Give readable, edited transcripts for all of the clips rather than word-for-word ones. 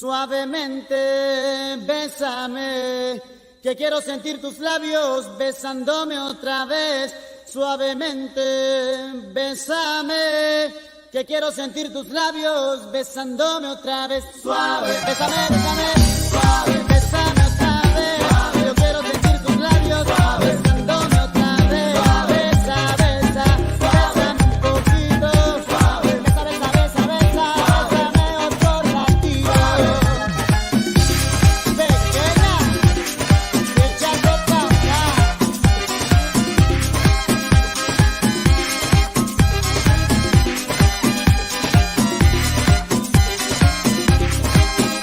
Suavemente, bésame, que quiero sentir tus labios besándome otra vez. Suavemente, bésame, que quiero sentir tus labios besándome otra vez. Suave, bésame, bésame, suave, bésame otra vez. Suave, yo quiero sentir tus labios besándome otra vez. Besa, besa, bésame un poquito. Suave, besa, besa, besa, besa, bésame otro ratito. Pequeña, echando pa' acá.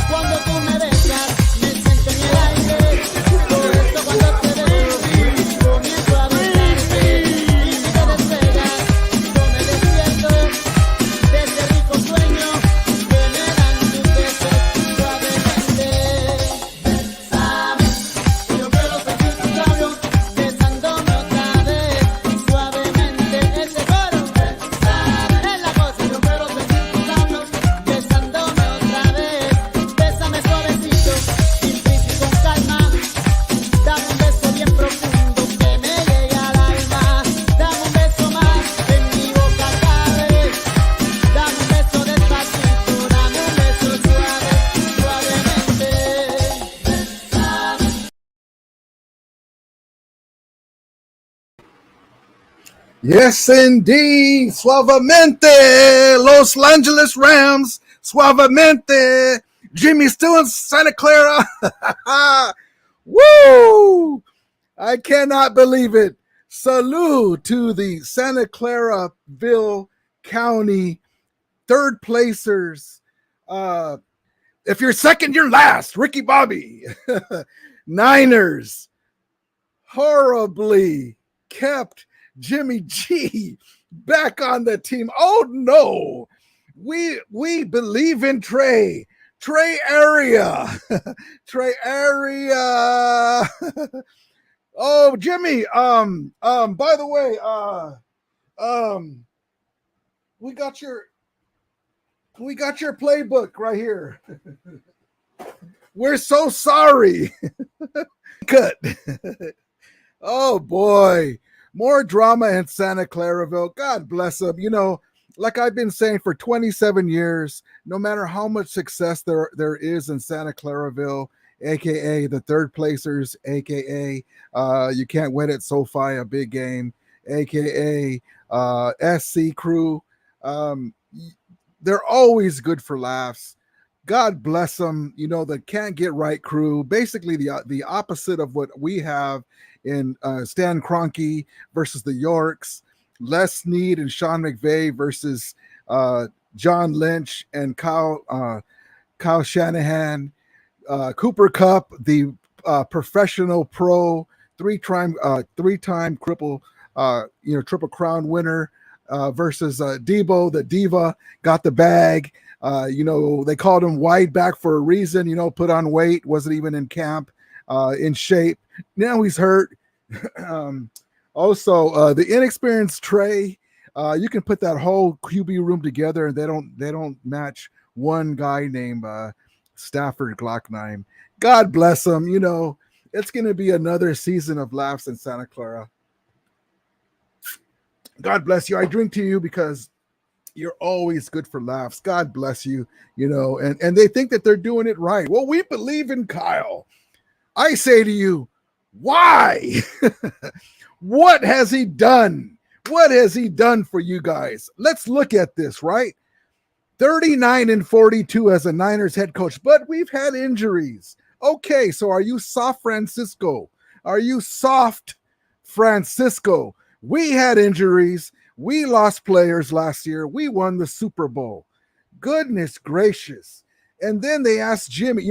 Cuando tú me besas, me siento en el aire. Por esto cuando te beso, comienzo a besarte. Y si te despegas, yo me despierto de ese rico sueño que me dan tus besos. Suavemente, bésame, yo quiero sentir tus labios besándome otra vez. Suavemente, ese coro, bésame, es la cosa. Yo quiero sentir tus labios besándome otra vez. Bésame suavecito, sin prisa y con calma. Dame un beso bien profundo que me llegue al alma. Dame un beso más, en mi boca cabe. Dame un beso despacito, dame un beso suave, suavemente. Bésame. Yes, indeed. Suavemente. Los Angeles Rams. Suavemente. Jimmy still in Santa Clara. Woo! I cannot believe it. Salute to the Santa Claraville County third placers. If you're second, you're last. Ricky Bobby. Niners horribly kept Jimmy G back on the team. Oh no, we believe in Trey area. Trey area. Oh, Jimmy, by the way, we got your playbook right here. We're so sorry. Cut. Oh boy, more drama in Santa Claraville. God bless them. You know, like I've been saying for 27 years, no matter how much success there is in Santa Claraville, aka the third placers, aka you can't win at SoFi, a big game, aka SC crew, they're always good for laughs. God bless them. You know, the can't get right crew, basically the opposite of what we have in Stan Kroenke versus the Yorks, Les Snead and Sean McVay versus John Lynch and Kyle Shanahan, Cooper Kupp, the professional pro, three-time triple crown winner, versus Debo, the diva, got the bag. They called him wide back for a reason, put on weight, wasn't even in camp, in shape. Now he's hurt. Also, the inexperienced Trey, you can put that whole QB room together and they don't match one guy named Stafford Glocknheim. God bless him. It's going to be another season of laughs in Santa Clara. God bless you. I drink to you because you're always good for laughs. God bless you, and they think that they're doing it right. Well, we believe in Kyle. I say to you, why? What has he done? What has he done for you guys? Let's look at this, right? 39-42 as a Niners head coach, but we've had injuries. Okay, so are you soft, Francisco? Are you soft, Francisco? We had injuries. We lost players last year. We won the Super Bowl. Goodness gracious. And then they asked Jimmy,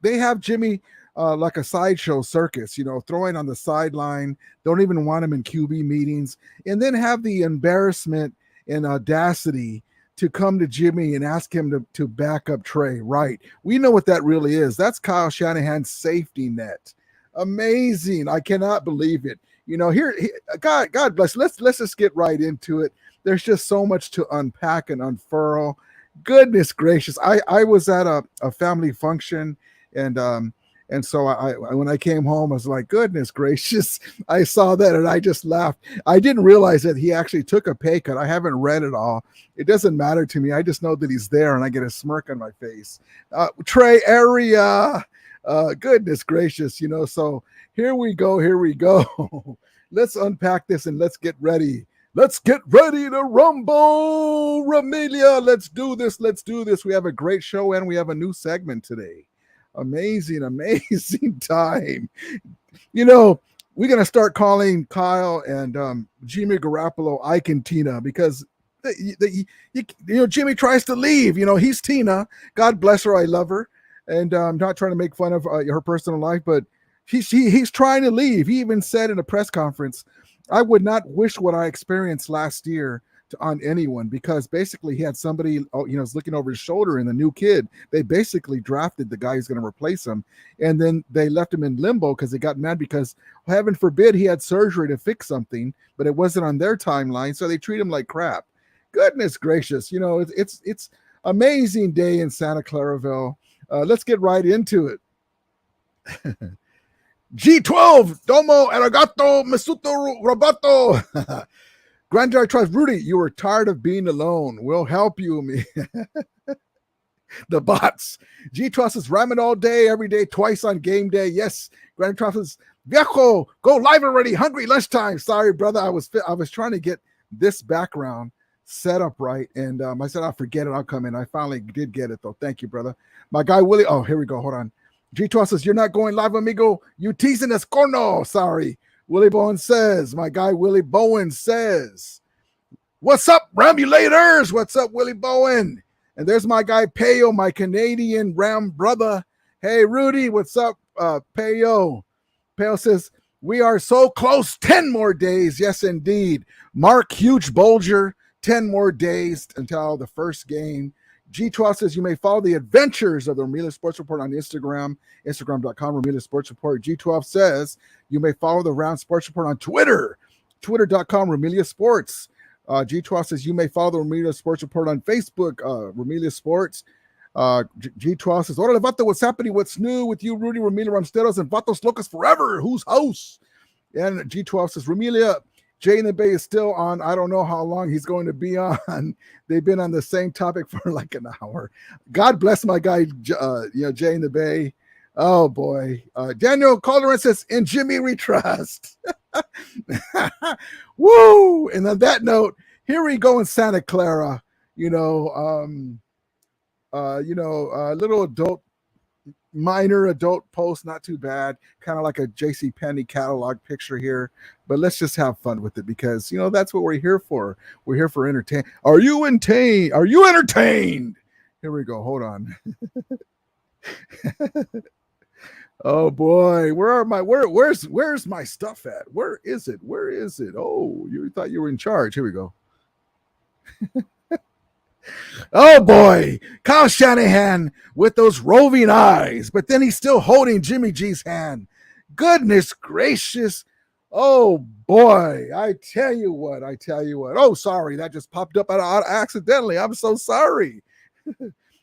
they have Jimmy like a sideshow circus, throwing on the sideline, don't even want him in QB meetings, and then have the embarrassment and audacity to come to Jimmy and ask him to back up Trey. Right. We know what that really is. That's Kyle Shanahan's safety net. Amazing. I cannot believe it. Here, God bless. Let's just get right into it. There's just so much to unpack and unfurl. Goodness gracious. I was at a family function, and so I when I came home, I was like, goodness gracious. I saw that and I just laughed. I didn't realize that he actually took a pay cut. I haven't read it all. It doesn't matter to me. I just know that he's there and I get a smirk on my face. Trey Area. Goodness gracious, so here we go. Let's unpack this and let's get ready. Let's get ready to rumble, Ramilia. Let's do this. We have a great show and we have a new segment today. Amazing time. We're going to start calling Kyle and Jimmy Garoppolo Ike and Tina because Jimmy tries to leave. He's Tina. God bless her. I love her. And I'm not trying to make fun of her personal life, but he's trying to leave. He even said in a press conference, I would not wish what I experienced last year on anyone, because basically he had somebody, was looking over his shoulder, and the new kid, they basically drafted the guy who's going to replace him. And then they left him in limbo because they got mad because heaven forbid he had surgery to fix something, but it wasn't on their timeline. So they treat him like crap. Goodness gracious. It's amazing day in Santa Claraville. Let's get right into it. G12, Domo, Arigato, Masuto, Robato. Granddad tries, Rudy, you were tired of being alone. We'll help you. The bots. G12 says, ramen all day, every day, twice on game day. Yes. Granddad says, Viejo, go live already. Hungry lunchtime. Sorry, brother. I was trying to get this background set up right. And I said, I'll forget it. I'll come in. I finally did get it, though. Thank you, brother. My guy, Willie. Oh, here we go. Hold on. G12 says, you're not going live, amigo. You teasing us, corno. Sorry. Willie Bowen says, my guy Willie Bowen says, what's up, Ramulators? What's up, Willie Bowen? And there's my guy Payo, my Canadian Ram brother. Hey, Rudy, what's up, Payo? Payo says, we are so close. 10 more days. Yes, indeed. Mark Huge Bolger, 10 more days until the first game. G12 says you may follow the adventures of the Ramilia Sports Report on Instagram, instagram.com, Ramilia Sports Report. G12 says you may follow the Round Sports Report on Twitter, twitter.com, Ramilia Sports. G12 says you may follow the Ramilia Sports Report on Facebook, Ramilia Sports. G12 says, hola, Vato, what's happening? What's new with you, Rudy, Ramilia, Ramsteros, and Vatos Locos forever? Whose house? And G12 says, Ramilia, Jay in the Bay is still on. I don't know how long he's going to be on. They've been on the same topic for like an hour. God bless my guy, Jay in the Bay. Oh, boy. Daniel Calderon says, and Jimmy we trust. Woo! And on that note, here we go in Santa Clara. Little minor adult post, not too bad, kind of like a JC Penney catalog picture here, but let's just have fun with it because that's what we're here for. We're here for entertain. Are you entertained? Here we go. Hold on. Oh boy, where's my stuff at? Where is it? Oh, you thought you were in charge. Here we go. Oh boy, Kyle Shanahan with those roving eyes, but then he's still holding Jimmy G's hand. Goodness gracious. Oh boy, I tell you what. Oh, sorry, that just popped up accidentally. I'm so sorry.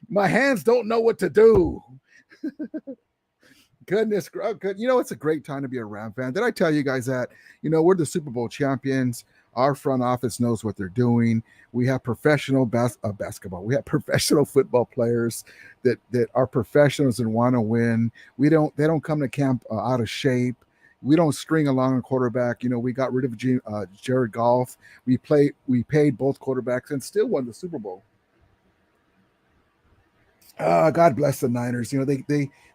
My hands don't know what to do. Goodness, it's a great time to be a Ram fan. Did I tell you guys that? We're the Super Bowl champions. Our front office knows what they're doing. We have professional basketball. We have professional football players that are professionals and want to win. They don't come to camp out of shape. We don't string along a quarterback. We got rid of Jared Goff. We paid both quarterbacks and still won the Super Bowl. God bless the Niners.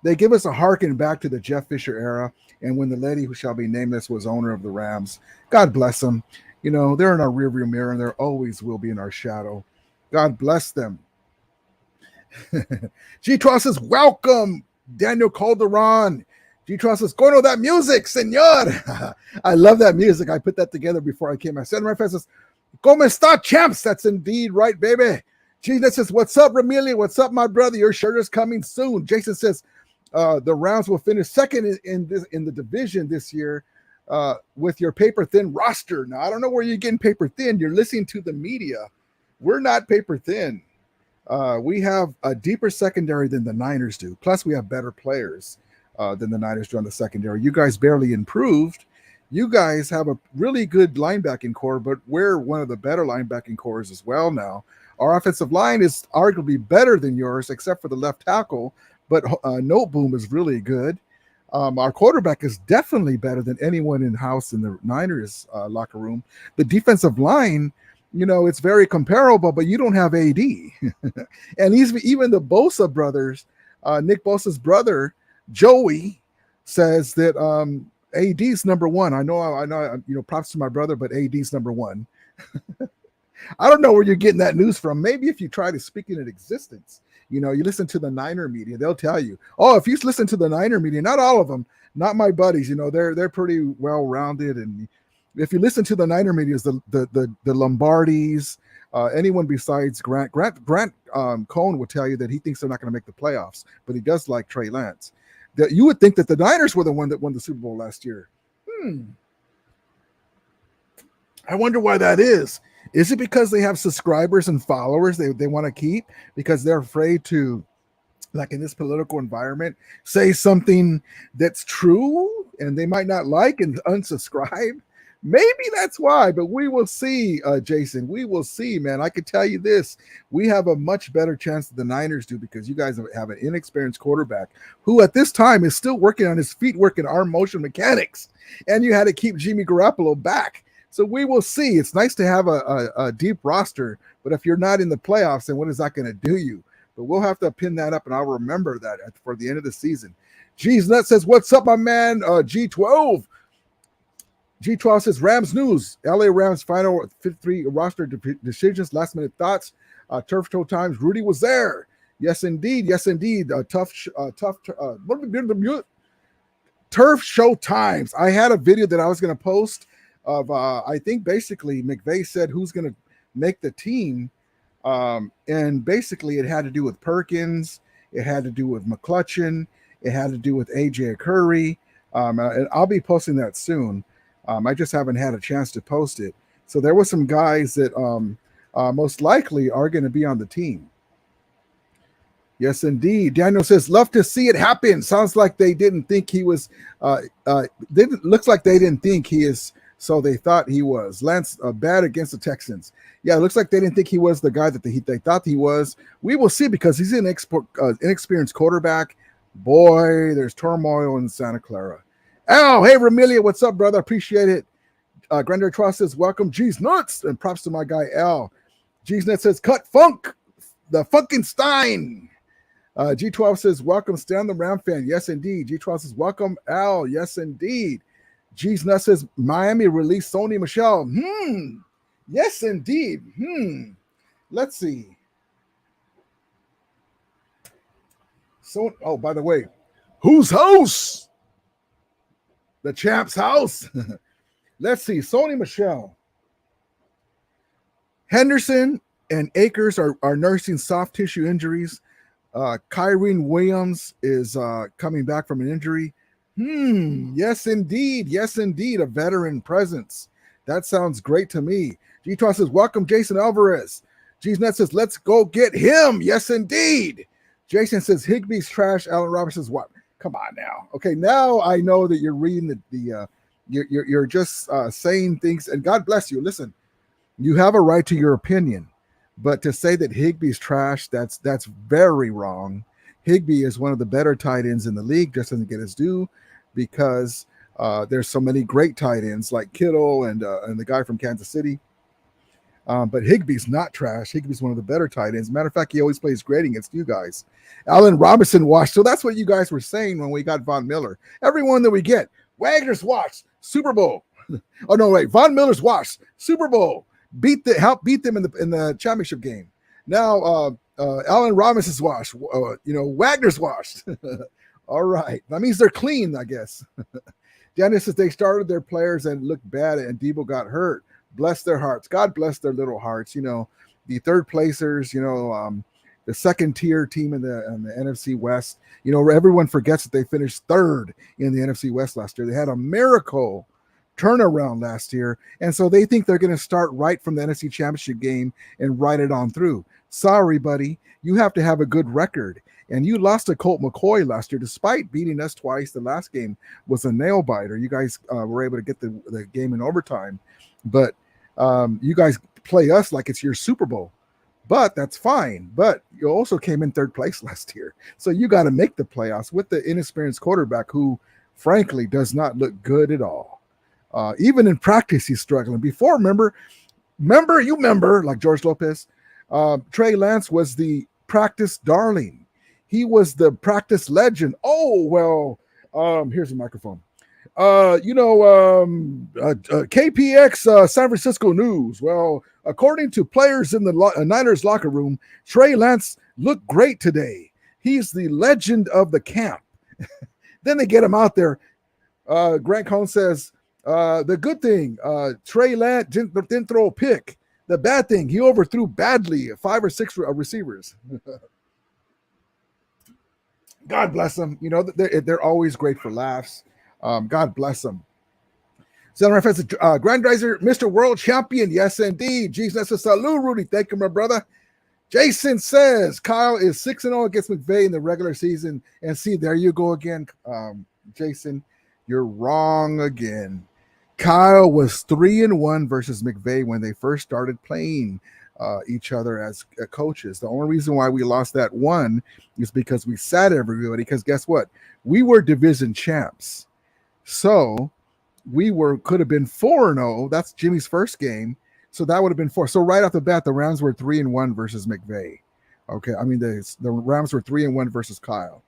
They give us a harken back to the Jeff Fisher era, and when the lady who shall be nameless was owner of the Rams. God bless them. They're in our rearview mirror, and they always will be in our shadow. God bless them. G12 says, welcome, Daniel Calderon. G12 says, go to that music, senor. I love that music. I put that together before I came. I said, my friend says, ¿Cómo está, champs? That's indeed right, baby. Gina says, what's up, Ramilia? What's up, my brother? Your shirt is coming soon. Jason says, the Rams will finish second in the division this year. With your paper thin roster. Now, I don't know where you're getting paper thin. You're listening to the media. We're not paper thin. We have a deeper secondary than the Niners do. Plus, we have better players than the Niners do on the secondary. You guys barely improved. You guys have a really good linebacking core, but we're one of the better linebacking cores as well now. Our offensive line is arguably better than yours, except for the left tackle, but Noteboom is really good. Our quarterback is definitely better than anyone in house in the Niners locker room. The defensive line, it's very comparable, but you don't have AD. And even the Bosa brothers, Nick Bosa's brother, Joey, says that AD's number one. I know, props to my brother, but AD's number one. I don't know where you're getting that news from. Maybe if you try to speak it in existence, you listen to the Niner media, they'll tell you. Oh, if you listen to the Niner media, not all of them, not my buddies, they're pretty well rounded. And if you listen to the Niner media, the Lombardis, anyone besides Grant Cohn will tell you that he thinks they're not going to make the playoffs, but he does like Trey Lance. That you would think that the Niners were the one that won the Super Bowl last year. I wonder why that is. Is it because they have subscribers and followers they want to keep because they're afraid to, like in this political environment, say something that's true and they might not like and unsubscribe? Maybe that's why, but we will see, Jason. We will see, man. I can tell you this. We have a much better chance than the Niners do because you guys have an inexperienced quarterback who at this time is still working on his feet, working arm motion mechanics, and you had to keep Jimmy Garoppolo back. So we will see. It's nice to have a deep roster, but if you're not in the playoffs, then what is that going to do you? But we'll have to pin that up, and I'll remember that for the end of the season. G's Nut says, what's up, my man? G12. G12 says, Rams news. LA Rams final 53 roster decisions, last-minute thoughts. Turf Show Times. Rudy was there. Yes, indeed. Yes, indeed. Turf Show Times. I had a video that I was going to post of I think basically McVay said who's going to make the team, and basically it had to do with Perkins, it had to do with McClutchin, it had to do with AJ Curry, and I'll be posting that soon. I just haven't had a chance to post it. So there were some guys that most likely are going to be on the team. Yes, indeed. Daniel says, love to see it happen. Sounds like they didn't think he was, looks like they didn't think he is, so they thought he was. Lance, bad against the Texans. Yeah, it looks like they didn't think he was the guy that they thought he was. We will see because he's an inexperienced quarterback. Boy, there's turmoil in Santa Clara. Al, hey, Ramilia, what's up, brother? Appreciate it. Grandeur Tross says, welcome, G's Nuts. And props to my guy, Al. G's Nuts says, cut funk, the Funkenstein. G12 says, welcome, Stan the Ram fan. Yes, indeed. G12 says, welcome, Al. Yes, indeed. G's Nuts says, Miami released Sony Michel. Yes, indeed. Let's see. So, oh, by the way, whose house? The champ's house. Let's see. Sony Michel. Henderson and Akers are nursing soft tissue injuries. Kyrene Williams is coming back from an injury. Yes, indeed. Yes, indeed. A veteran presence. That sounds great to me. G-Tron says, welcome, Jason Alvarez. G-Net says, let's go get him. Yes, indeed. Jason says, Higbee's trash. Allen Roberts says, what? Come on now. Okay, now I know that you're reading you're just saying things, and God bless you. Listen, you have a right to your opinion, but to say that Higbee's trash, that's very wrong. Higbee is one of the better tight ends in the league, just doesn't get his due because there's so many great tight ends like Kittle and the guy from Kansas City. But Higbee's not trash. Higbee's one of the better tight ends. Matter of fact, he always plays great against you guys. Allen Robinson washed. So that's what you guys were saying when we got Von Miller. Everyone that we get, Wagner's washed, Super Bowl. Oh no, wait, Von Miller's washed, Super Bowl. Help beat them in the championship game. Now Allen Robinson's washed. Wagner's washed. All right, that means they're clean, I guess. Dennis says they started their players and looked bad, and Debo got hurt. Bless their hearts. God bless their little hearts. The third placers. The second tier team in the NFC West. Everyone forgets that they finished third in the NFC West last year. They had a miracle turnaround last year, and so they think they're going to start right from the NFC Championship game and ride it on through. Sorry, buddy, you have to have a good record, and you lost to Colt McCoy last year, despite beating us twice. The last game was a nail biter. You guys were able to get the game in overtime, but you guys play us like it's your Super Bowl. But that's fine. But you also came in third place last year, so you got to make the playoffs with the inexperienced quarterback who, frankly, does not look good at all. Even in practice, he's struggling. Before, remember, like George Lopez, Trey Lance was the practice darling. He was the practice legend. Oh, well, here's a microphone. KPX San Francisco News. Well, according to players in the Niners locker room, Trey Lance looked great today. He's the legend of the camp. Then they get him out there. Grant Cohn says, the good thing, Trey Lance didn't throw a pick. The bad thing, he overthrew badly 5 or 6 receivers. God bless them. You know, they're always great for laughs. God bless them. Center reference, Grandizer, Mr. World Champion. Yes, indeed. Jesus salud, Rudy. Thank you, my brother. Jason says Kyle is 6-0 against McVay in the regular season. And see, there you go again, Jason. You're wrong again. Kyle was 3-1 versus McVay when they first started playing each other as coaches. The only reason why we lost that one is because we sat everybody. Because guess what? We were division champs. So we could have been 4-0. That's Jimmy's first game. So that would have been 4. So right off the bat, the Rams were 3-1 versus McVay. Okay. I mean, the Rams were 3-1 versus Kyle.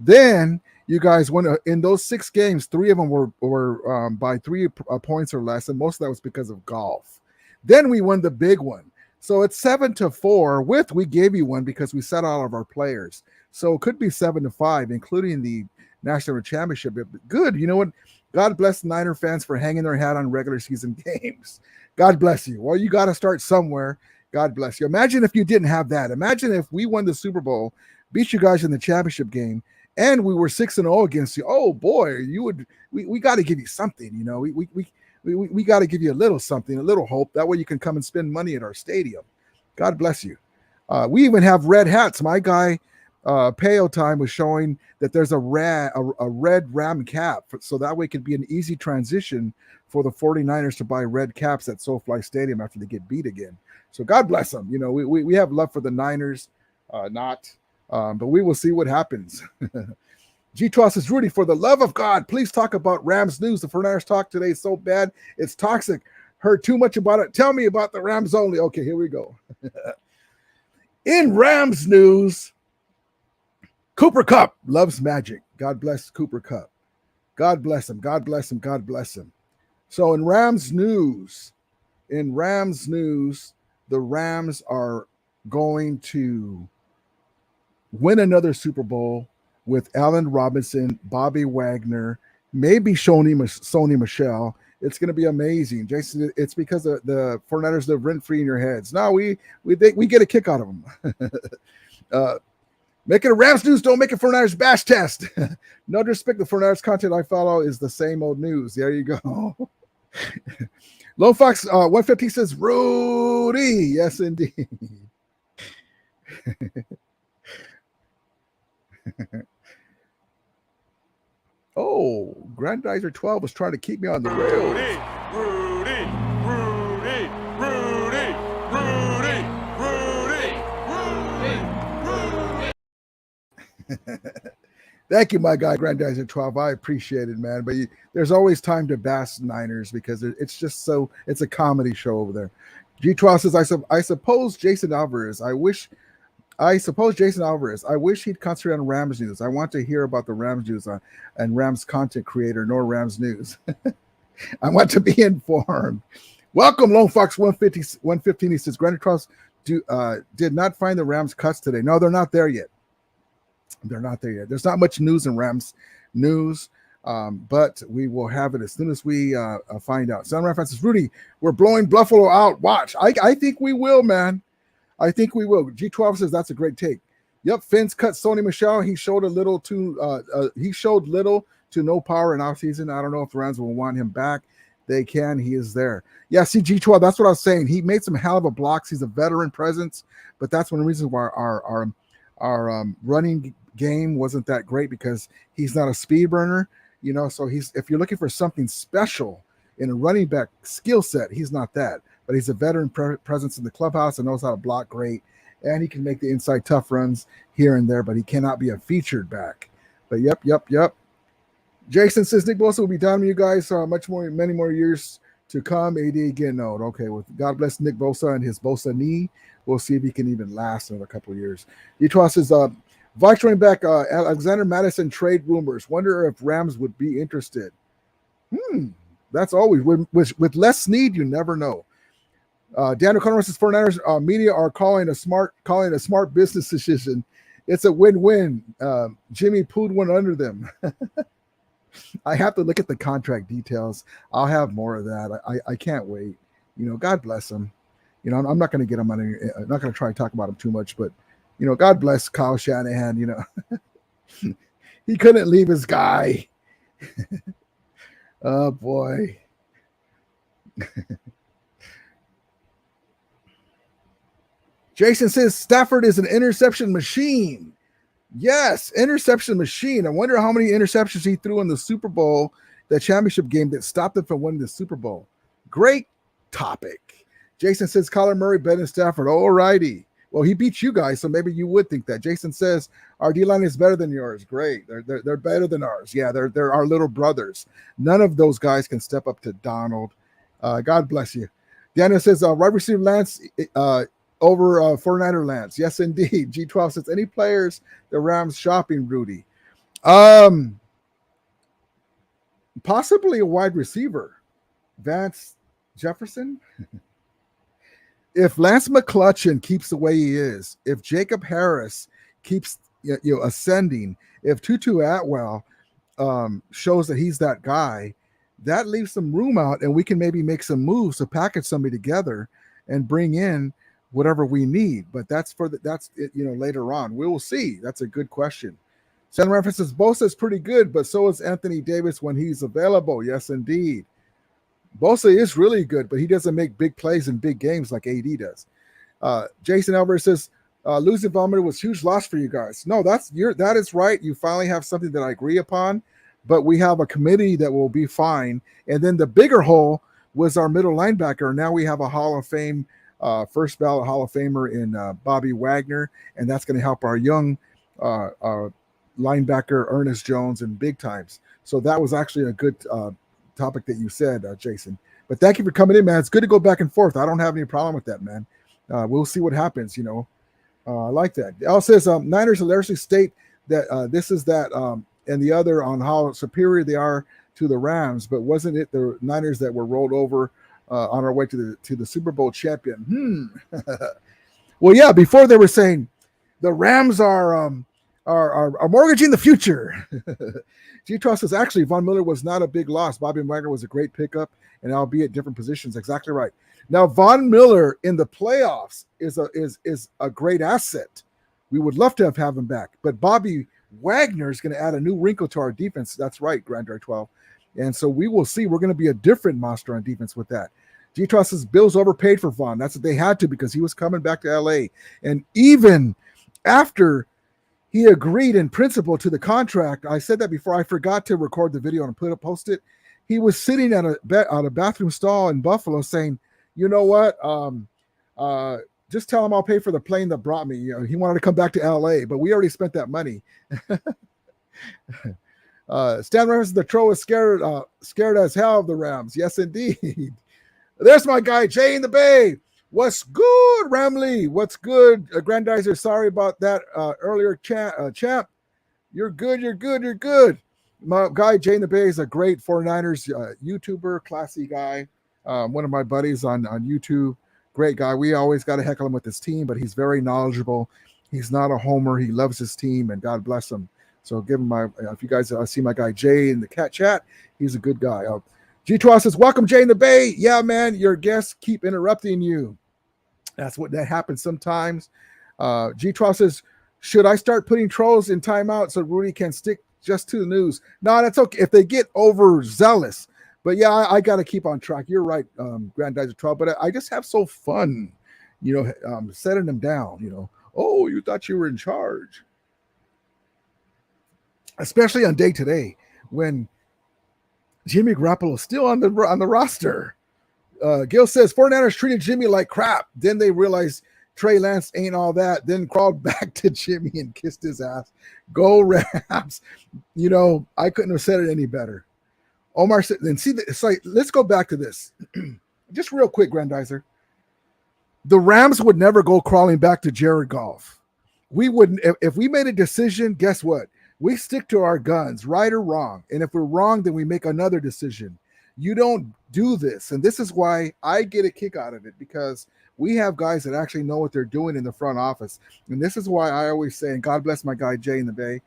Then you guys went in those 6 games, 3 of them were by 3 points or less. And most of that was because of golf. Then we won the big one. So it's 7-4 we gave you one because we set all of our players. So it could be 7-5, including the national championship. Good. You know what? God bless Niner fans for hanging their hat on regular season games. God bless you. Well, you got to start somewhere. God bless you. Imagine if you didn't have that. Imagine if we won the Super Bowl, beat you guys in the championship game, and we were 6-0 against you. Oh boy, we got to give you something. You know, we got to give you a little something, a little hope. That way you can come and spend money at our stadium. God bless you. We even have red hats. My guy, Pale Time, was showing that there's a red Ram cap, so that way it could be an easy transition for the 49ers to buy red caps at SoFi Stadium after they get beat again. So God bless them. You know, we have love for the Niners, but we will see what happens. G-Twa says, Rudy, for the love of God, please talk about Rams news. The 49ers talk today is so bad, it's toxic. Heard too much about it. Tell me about the Rams only. Okay, here we go. In Rams news, Cooper Kupp loves Magic. God bless Cooper Kupp. God bless him. God bless him. God bless him. So in Rams news, the Rams are going to win another Super Bowl with Allen Robinson, Bobby Wagner, maybe Sony Michel. It's going to be amazing, Jason. It's because the 49ers live rent free in your heads. No, we get a kick out of them. Make it a Rams news. Don't make it 49ers bash test. No disrespect. The 49ers content I follow is the same old news. There you go. Lone Fox 150 says, Rudy. Yes, indeed. Oh, Grandizer 12 was trying to keep me on the rails. Thank you, my guy, Grandizer 12. I appreciate it, man. But there's always time to bash Niners because it's just so, it's a comedy show over there. G12 says, I suppose Jason Alvarez, I wish he'd concentrate on Rams news. I want to hear about the Rams news and Rams content creator, nor Rams news. I want to be informed. Welcome, Lone Fox 115. He says, Granny Cross did not find the Rams cuts today. No, they're not there yet. They're not there yet. There's not much news in Rams news, but we will have it as soon as we find out. Sound references, Rudy, we're blowing Buffalo out. Watch. I think we will, man. I think we will. G12 says that's a great take. Yep, Finn's cut Sony Michel. He showed little to no power in offseason. I don't know if the Rams will want him back. they can. He is there. Yeah, see, G12, that's what I was saying. He made some hell of a blocks. He's a veteran presence, but that's one of the reasons why our running game wasn't that great, because he's not a speed burner, So if you're looking for something special in a running back skill set, he's not that. But he's a veteran presence in the clubhouse and knows how to block great, and he can make the inside tough runs here and there, but he cannot be a featured back. But yep. Jason says Nick Bosa will be down with you guys many more years to come. AD getting old. Okay, well, God bless Nick Bosa and his Bosa knee. We'll see if he can even last another couple of years. Detroit says, Vikes running back Alexander Madison trade rumors. Wonder if Rams would be interested. That's always with Les Snead, you never know. Dan O'Connor says 49ers media are calling a smart business decision. It's a win-win. Jimmy pooed one under them. I have to look at the contract details. I'll have more of that. I can't wait. God bless him. I'm not going to get him on any, I'm not going to try to talk about him too much, but God bless Kyle Shanahan. He couldn't leave his guy. Oh boy. Jason says Stafford is an interception machine. Yes, interception machine. I wonder how many interceptions he threw in the Super Bowl, the championship game, that stopped him from winning the Super Bowl. Great topic. Jason says Kyler Murray better than Stafford. All righty. Well, he beat you guys, so maybe you would think that. Jason says our D-line is better than yours. Great. They're better than ours. Yeah, they're our little brothers. None of those guys can step up to Donald. God bless you. Daniel says wide receiver Lance over 49er Lance. Yes, indeed. G12 says any players the Rams shopping, Rudy? Possibly a wide receiver. Vance Jefferson. If Lance McCutcheon keeps the way he is, if Jacob Harris keeps ascending, if Tutu Atwell shows that he's that guy, that leaves some room out, and we can maybe make some moves to package somebody together and bring in whatever we need. But that's later on. We will see. That's a good question. Sen references Bosa is pretty good, but so is Anthony Davis when he's available. Yes, indeed. Bosa is really good, but he doesn't make big plays in big games like AD does. Jason Alvarez says losing Von Miller was a huge loss for you guys. No, that is right. You finally have something that I agree upon, but we have a committee that will be fine. And then the bigger hole was our middle linebacker. Now we have a Hall of Fame, first ballot Hall of Famer in Bobby Wagner, and that's going to help our young linebacker Ernest Jones in big times. So that was actually a good topic that you said, Jason. But thank you for coming in, man. It's good to go back and forth. I don't have any problem with that, man. We'll see what happens, I like that. Al says Niners hilariously state that this is that and the other on how superior they are to the Rams, but wasn't it the Niners that were rolled over on our way to the Super Bowl champion? Well, yeah, before they were saying the Rams are mortgaging the future. G-Toss says, actually, Von Miller was not a big loss. Bobby Wagner was a great pickup, and albeit different positions. Exactly right. Now, Von Miller in the playoffs is a great asset. We would love to have him back. But Bobby Wagner is going to add a new wrinkle to our defense. That's right, Grand Direct 12. And so we will see. We're going to be a different monster on defense with that. G-Toss says, Bills overpaid for Von. That's what they had to, because he was coming back to L.A. And even after he agreed in principle to the contract, I said that before. I forgot to record the video and post it. He was sitting at a bathroom stall in Buffalo saying, you know what? Just tell him I'll pay for the plane that brought me. He wanted to come back to LA, but we already spent that money. Stan Rams, the troll is scared as hell of the Rams. Yes, indeed. There's my guy, Jay in the Bay. What's good, Ramley? What's good? Grandizer, sorry about that earlier, champ. You're good. My guy, Jay in the Bay, is a great 49ers YouTuber, classy guy. One of my buddies on YouTube. Great guy. We always got to heckle him with his team, but he's very knowledgeable. He's not a homer. He loves his team, and God bless him. So give him if you guys see my guy Jay in the cat chat, he's a good guy. G12 says, welcome, Jay in the Bay. Yeah, man, your guests keep interrupting you. That's what that happens sometimes. G12 says, should I start putting trolls in timeout so Rudy can stick just to the news? No, that's okay. If they get overzealous, But yeah, I got to keep on track. You're right, Grandizer 12. But I just have so fun, setting them down. Oh, you thought you were in charge, especially on day today when Jimmy Garoppolo is still on the roster. Gil says 49ers treated Jimmy like crap. Then they realized Trey Lance ain't all that. Then crawled back to Jimmy and kissed his ass. Go Rams. I couldn't have said it any better. Omar said, and see, it's like, let's go back to this. Just real quick, Grandizer. The Rams would never go crawling back to Jared Goff. We wouldn't. If we made a decision, guess what? We stick to our guns, right or wrong. And if we're wrong, then we make another decision. You don't do this. And this is why I get a kick out of it, because we have guys that actually know what they're doing in the front office. And this is why I always say, and God bless my guy Jay in the Bay,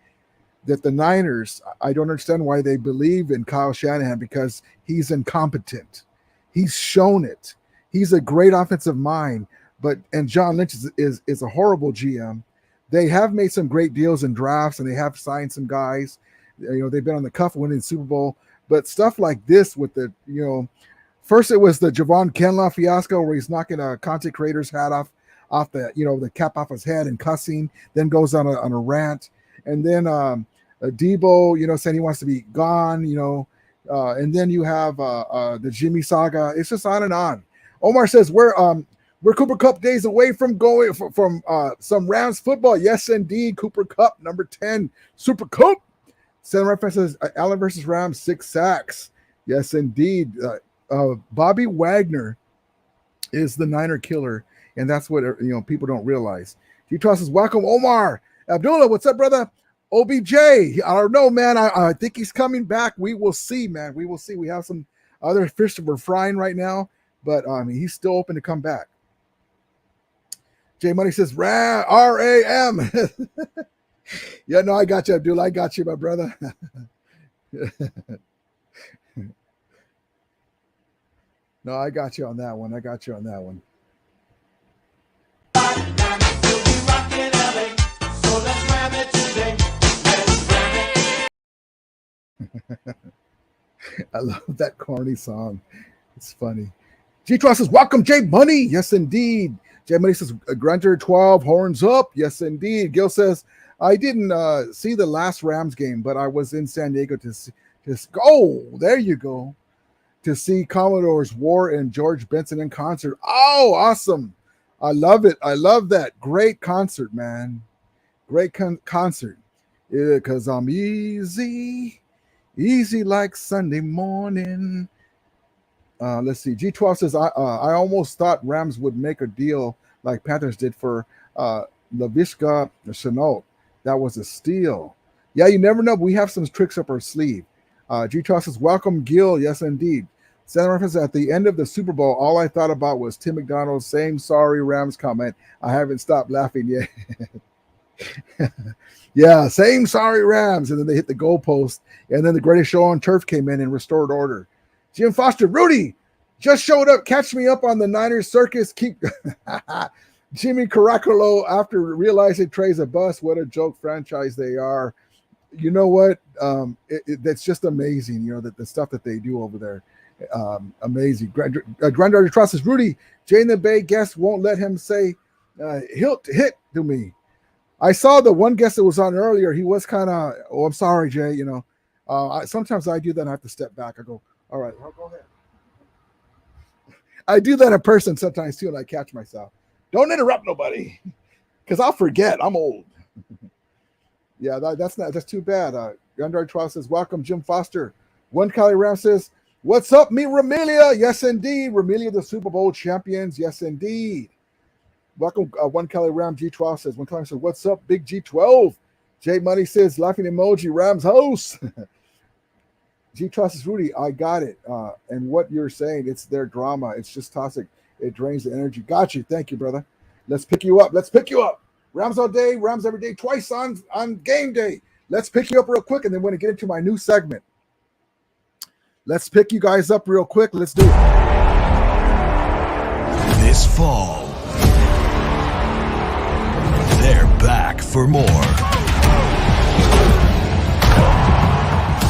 that the Niners, I don't understand why they believe in Kyle Shanahan, because he's incompetent. He's shown it. He's a great offensive mind, and John Lynch is a horrible GM. They have made some great deals in drafts, and they have signed some guys. They've been on the cuff of winning the Super Bowl, but stuff like this with the, first it was the Javon Kinlaw fiasco where he's knocking a content creator's hat off the, the cap off his head and cussing, then goes on a rant. And then Debo, saying he wants to be gone, and then you have the Jimmy saga. It's just on and on. Omar says we're Cooper Kupp days away from going from some Rams football. Yes, indeed. Cooper Kupp, number 10, Super Kupp. Center references Allen versus Rams, 6 sacks. Yes, indeed. Bobby Wagner is the Niner killer, and that's what people don't realize. G-Toss says, welcome, Omar. Abdullah, what's up, brother? OBJ, I don't know, man. I think he's coming back. We will see, man. We will see. We have some other fish that we're frying right now, but he's still open to come back. J Money says, RAM. Yeah, no, I got you, Abdullah. I got you, my brother. No, I got you on that one. I love that corny song. It's funny. G-Tross says, welcome, J Money. Yes, indeed. J Money says, Grunter 12, horns up. Yes, indeed. Gil says, I didn't see the last Rams game, but I was in San Diego to see. There you go. To see Commodores War and George Benson in concert. Oh, awesome. I love it. I love that. Great concert, man. Great concert. Because I'm easy like Sunday morning. Let's see. G12 says, I almost thought Rams would make a deal like Panthers did for Laviska Shenault. That was a steal. Yeah, you never know. We have some tricks up our sleeve. G12 says, welcome, Gil. Yes, indeed. Center reference, at the end of the Super Bowl, all I thought about was Tim McDonald's same sorry Rams comment. I haven't stopped laughing yet. Yeah, same sorry Rams. And then they hit the goalpost. And then the greatest show on turf came in and restored order. Jim Foster, Rudy, just showed up. Catch me up on the Niners circus. Keep Jimmy Garoppolo after realizing Trey's a bust. What a joke franchise they are. You know what? That's just amazing, that the stuff that they do over there. Amazing. Granddaughter Trust is Rudy. Jay in the Bay guest won't let him say hit to me. I saw the one guest that was on earlier. He was kind of, I'm sorry, Jay. Sometimes I do that and I have to step back. I go, all right, go ahead. I do that in person sometimes too, and I catch myself. Don't interrupt nobody, because I'll forget. I'm old. Yeah, that's too bad. Granddaughter Trust says, welcome, Jim Foster. One Cali Ram says, what's up, me Ramilia? Yes, indeed. Ramilia, the Super Bowl champions. Yes, indeed. Welcome, One Kelly Ram. G12 says, One Kelly says, what's up, big G12? J Money says, laughing emoji, Rams house. G12 says, Rudy, I got it. And what you're saying, it's their drama. It's just toxic. It drains the energy. Got you. Thank you, brother. Let's pick you up. Rams all day, Rams every day, twice on game day. Let's pick you up real quick, and then we're going to get into my new segment. Let's pick you guys up real quick. Let's do it. This fall, they're back for more.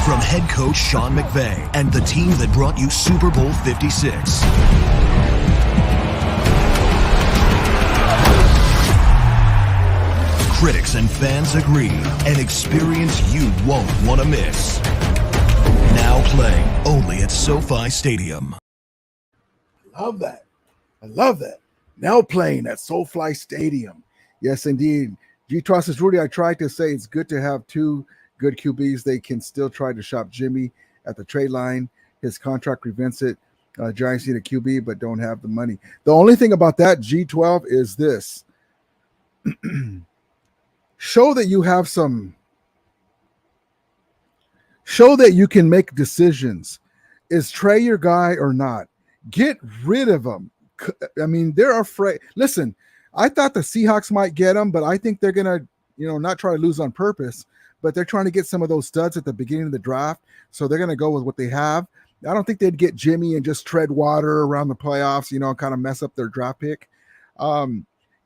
From head coach Sean McVay and the team that brought you Super Bowl 56. Critics and fans agree, an experience you won't want to miss. Now playing only at SoFi Stadium. Love that. I love that. Now playing at SoFi Stadium. Yes, indeed. G-Tron says, Rudy, I tried to say it's good to have two good QBs. They can still try to shop Jimmy at the trade line. His contract prevents it. Giants need a QB but don't have the money. The only thing about that, G12, is this. Show that you have some. Show that you can make decisions. Is Trey your guy or not? Get rid of him. I mean, they're afraid. Listen, I thought the Seahawks might get him, but I think they're going to, not try to lose on purpose, but they're trying to get some of those studs at the beginning of the draft. So they're going to go with what they have. I don't think they'd get Jimmy and just tread water around the playoffs, kind of mess up their draft pick.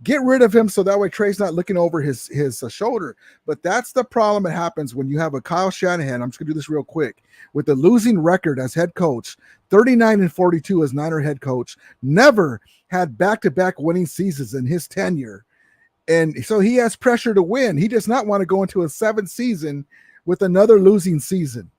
Get rid of him so that way Trey's not looking over his shoulder. But that's the problem that happens when you have a Kyle Shanahan. I'm just going to do this real quick. With the losing record as head coach, 39-42 as Niner head coach, never had back-to-back winning seasons in his tenure. And so he has pressure to win. He does not want to go into a seventh season with another losing season.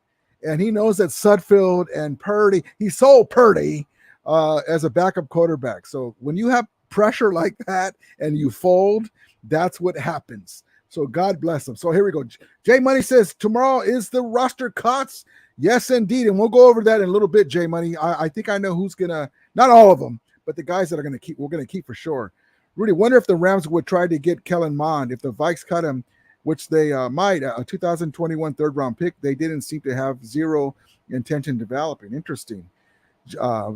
And he knows that Sudfeld and Purdy, he sold Purdy as a backup quarterback. So when you have pressure like that and you fold, that's what happens. So God bless him. So here we go. Jay Money says, tomorrow is the roster cuts. Yes, indeed. And we'll go over that in a little bit, Jay Money. I think I know who's going to, not all of them, but the guys that are going to keep, we're going to keep for sure. Rudy, wonder if the Rams would try to get Kellen Mond. If the Vikes cut him, which they might, a 2021 third-round pick, they didn't seem to have zero intention developing. Interesting.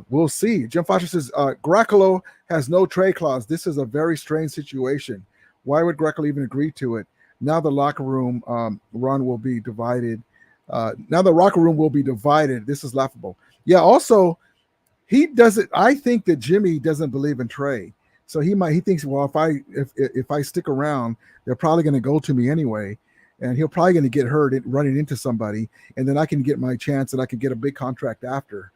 We'll see. Jim Foster says, Garoppolo has no trade clause. This is a very strange situation. Why would Garoppolo even agree to it? Now the locker room will be divided. This is laughable. Yeah, also, he doesn't, I think that Jimmy doesn't believe in Trey. So he thinks, well, if I stick around, they're probably going to go to me anyway, and he'll probably going to get hurt running into somebody, and then I can get my chance and I can get a big contract after.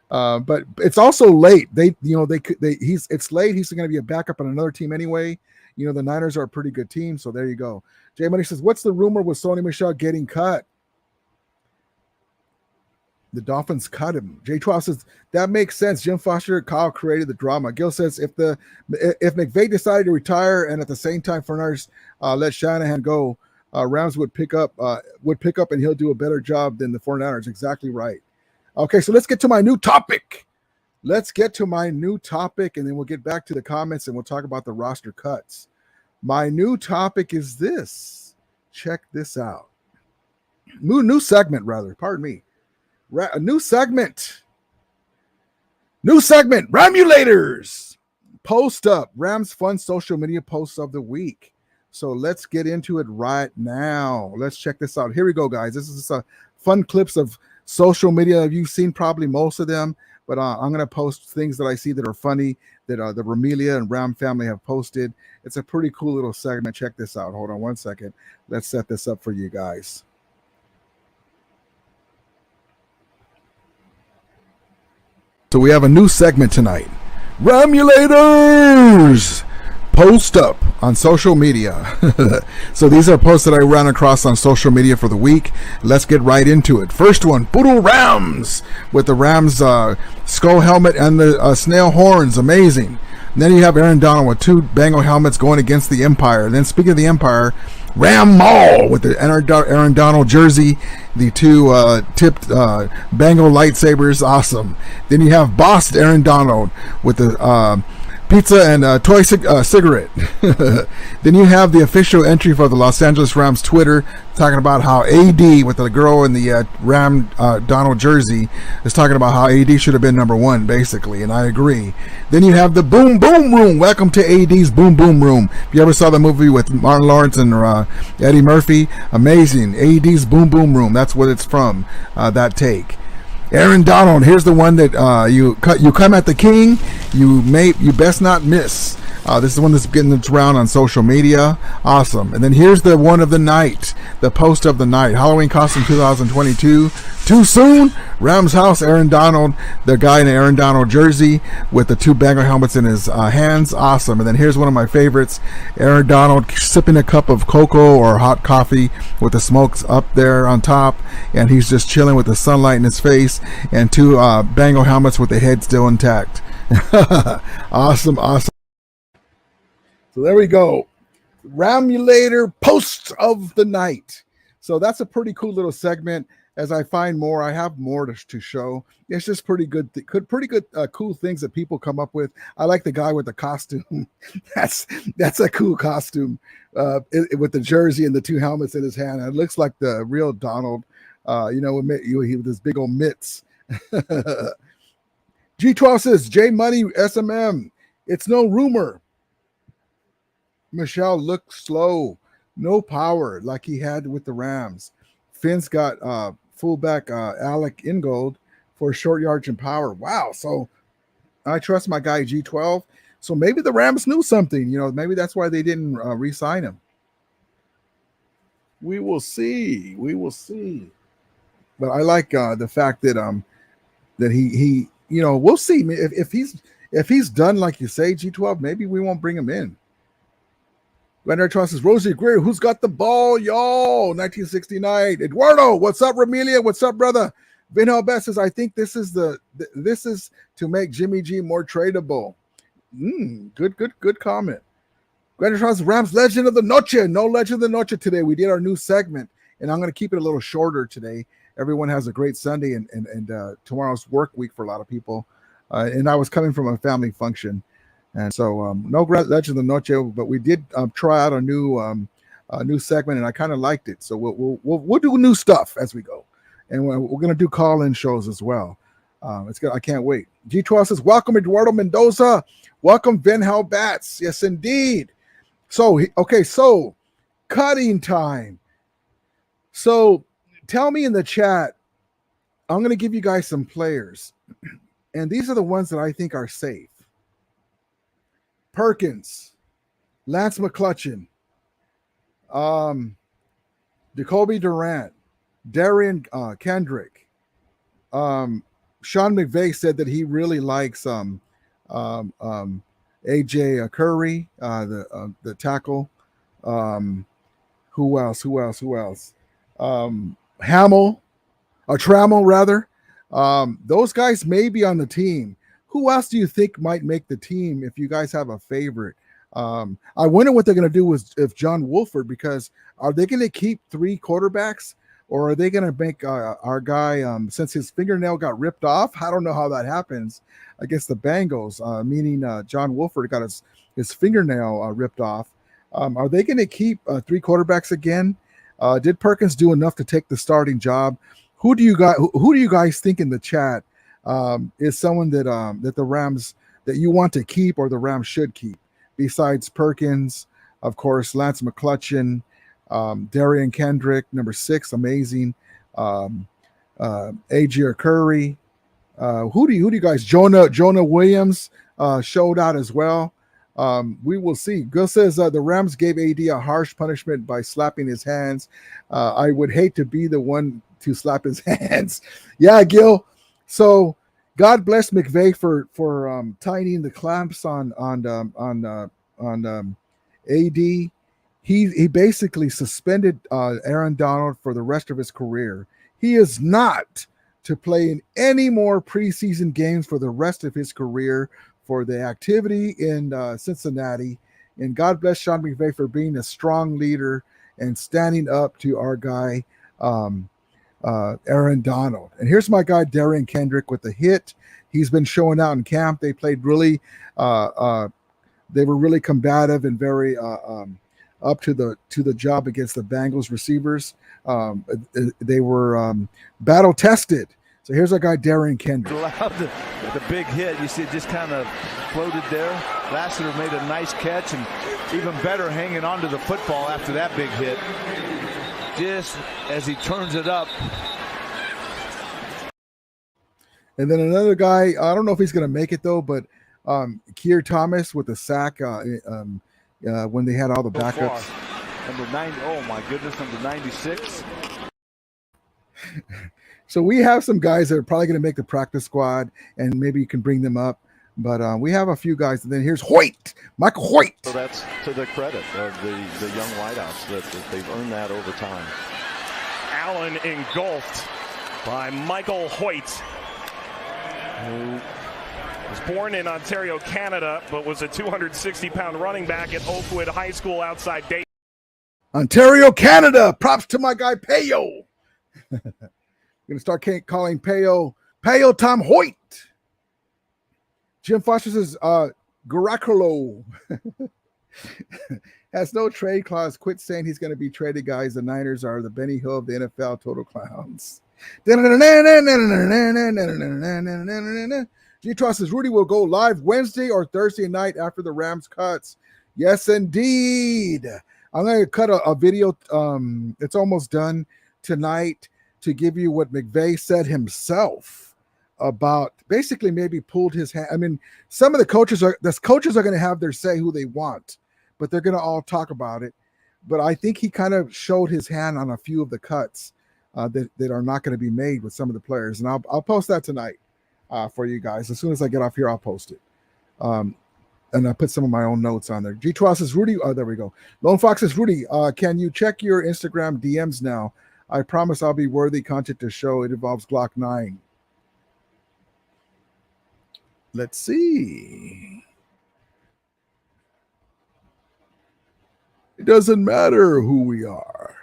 But it's also late. It's late. He's going to be a backup on another team anyway. The Niners are a pretty good team, so there you go. Jay Money says, what's the rumor with Sony Michel getting cut? The Dolphins cut him. Jay 12 says, that makes sense. Jim Foster, Kyle created the drama. Gil says, if McVay decided to retire and at the same time Fernandez let Shanahan go, Rams would pick up and he'll do a better job than the 49ers. Exactly right. Okay, so let's get to my new topic. And then we'll get back to the comments and we'll talk about the roster cuts. My new topic is this. Check this out. New segment, rather. Pardon me. A new segment. Ramulators. Post up. Rams fun social media posts of the week. So let's get into it right now. Let's check this out. Here we go, guys. This is fun clips of social media. You've seen probably most of them, but I'm going to post things that I see that are funny that the Ramilia and Ram family have posted. It's a pretty cool little segment. Check this out. Hold on one second. Let's set this up for you guys. So we have a new segment tonight. Ramulators! Post up on social media. So these are posts that I ran across on social media for the week. Let's get right into it. First one, Poodle Rams with the Rams skull helmet and the snail horns. Amazing. And then you have Aaron Donald with two Bengal helmets going against the Empire. And then speaking of the Empire, Ram Mall with the Aaron Donald jersey, the two tipped Bengal lightsabers. Awesome. Then you have Boss Aaron Donald with the pizza and toy cigarette. Then you have the official entry for the Los Angeles Rams Twitter talking about how AD with the girl in the Ram Donald jersey is talking about how AD should have been number one, basically, and I agree. Then you have the Boom Boom Room. Welcome to AD's Boom Boom Room. If you ever saw the movie with Martin Lawrence and Eddie Murphy, amazing. AD's Boom Boom Room. That's what it's from. That take. Aaron Donald, here's the one that you come at the king, you best not miss. This is the one that's getting its round on social media. Awesome. And then here's the one of the night, the post of the night. Halloween costume 2022. Too soon? Rams house, Aaron Donald, the guy in the Aaron Donald jersey with the two Bengal helmets in his hands. Awesome. And then here's one of my favorites. Aaron Donald sipping a cup of cocoa or hot coffee with the smokes up there on top. And he's just chilling with the sunlight in his face. And two Bengal helmets with the head still intact. Awesome. So there we go. Ramulator post of the night. So that's a pretty cool little segment. As I find more, I have more to show. It's just pretty good, cool things that people come up with. I like the guy with the costume. That's a cool costume with the jersey and the two helmets in his hand. It looks like the real Donald, with his big old mitts. G12 says, J Money SMM. It's no rumor. Michelle looked slow, no power like he had with the Rams. Finn's got fullback Alec Ingold for short yards and power. Wow. So I trust my guy G12. So maybe the Rams knew something. Maybe that's why they didn't re-sign him. We will see. But I like the fact that that he we'll see if he's done like you say, G12. Maybe we won't bring him in. Leonard Trust says, Rosie Greer, who's got the ball, y'all? 1969. Eduardo, what's up, Ramilia? What's up, brother? Vinhel Best says, I think this is to make Jimmy G more tradable. Good comment. Leonard Trust, Rams Legend of the Noche. No Legend of the Noche today. We did our new segment, and I'm going to keep it a little shorter today. Everyone has a great Sunday, and tomorrow's work week for a lot of people. And I was coming from a family function. And so no Legend of the Noche, but we did try out a new segment, and I kind of liked it. So we'll do new stuff as we go, and we're going to do call-in shows as well. It's good. I can't wait. G12 says, welcome Eduardo Mendoza, welcome Vinhel Bats. Yes, indeed. So cutting time. So tell me in the chat. I'm going to give you guys some players, and these are the ones that I think are safe. Perkins, Lance McClutchin, Jacoby Durant, Darian Kendrick. Sean McVay said that he really likes AJ Curry, the tackle. Who else? Trammell rather. Those guys may be on the team. Who else do you think might make the team if you guys have a favorite? I wonder what they're going to do with if John Wolford, because are they going to keep three quarterbacks, or are they going to make our guy, since his fingernail got ripped off? I don't know how that happens against the Bengals, meaning John Wolford got his fingernail ripped off. Are they going to keep three quarterbacks again? Did Perkins do enough to take the starting job? Who do you guys think in the chat is someone that the Rams that you want to keep or the Rams should keep besides Perkins? Of course, Lance McClutchin, Darian Kendrick, number 6, amazing. AJ Curry. Who do you guys? Jonah Williams showed out as well. We will see. Gil says the Rams gave AD a harsh punishment by slapping his hands. I would hate to be the one to slap his hands. Yeah, Gil. So God bless McVay for tightening the clamps on AD. He basically suspended Aaron Donald for the rest of his career. He is not to play in any more preseason games for the rest of his career for the activity in Cincinnati. And God bless Sean McVay for being a strong leader and standing up to our guy, Aaron Donald. And here's my guy, Darian Kendrick, with the hit. He's been showing out in camp. They played really, they were really combative and very up to the job against the Bengals receivers. They were battle tested. So here's our guy, Darian Kendrick. Allowed the big hit. You see it just kind of floated there. Lassiter made a nice catch, and even better hanging on to the football after that big hit. Just as he turns it up. And then another guy, I don't know if he's going to make it though, but Keir Thomas with the sack when they had all the backups. Number 9, oh my goodness, number 96. So we have some guys that are probably going to make the practice squad, and maybe you can bring them up. But we have a few guys. And then here's Hoyt, Michael Hoyt. So that's to the credit of the young wideouts that they've earned that over time. Allen engulfed by Michael Hoyt, who was born in Ontario, Canada, but was a 260-pound running back at Oakwood High School outside Dayton. Ontario, Canada. Props to my guy Payo. Going to start calling Payo Tom Hoyt. Jim Foster says Garacolo has no trade clause. Quit saying he's going to be traded, guys. The Niners are the Benny Hill of the NFL. Total clowns. G-Tron says Rudy will go live Wednesday or Thursday night after the Rams cuts. Yes, indeed. I'm going to cut a video. It's almost done tonight to give you what McVay said himself about basically maybe pulled his hand. I mean, some of the coaches are going to have their say who they want, but they're going to all talk about it. But I think he kind of showed his hand on a few of the cuts that are not going to be made with some of the players. And I'll post that tonight for you guys. As soon as I get off here, I'll post it. And I put some of my own notes on there. G-Twa says, Rudy, oh, there we go. Lone Fox says, Rudy, can you check your Instagram DMs now? I promise I'll be worthy content to show. It involves Glock 9. Let's see. It doesn't matter who we are.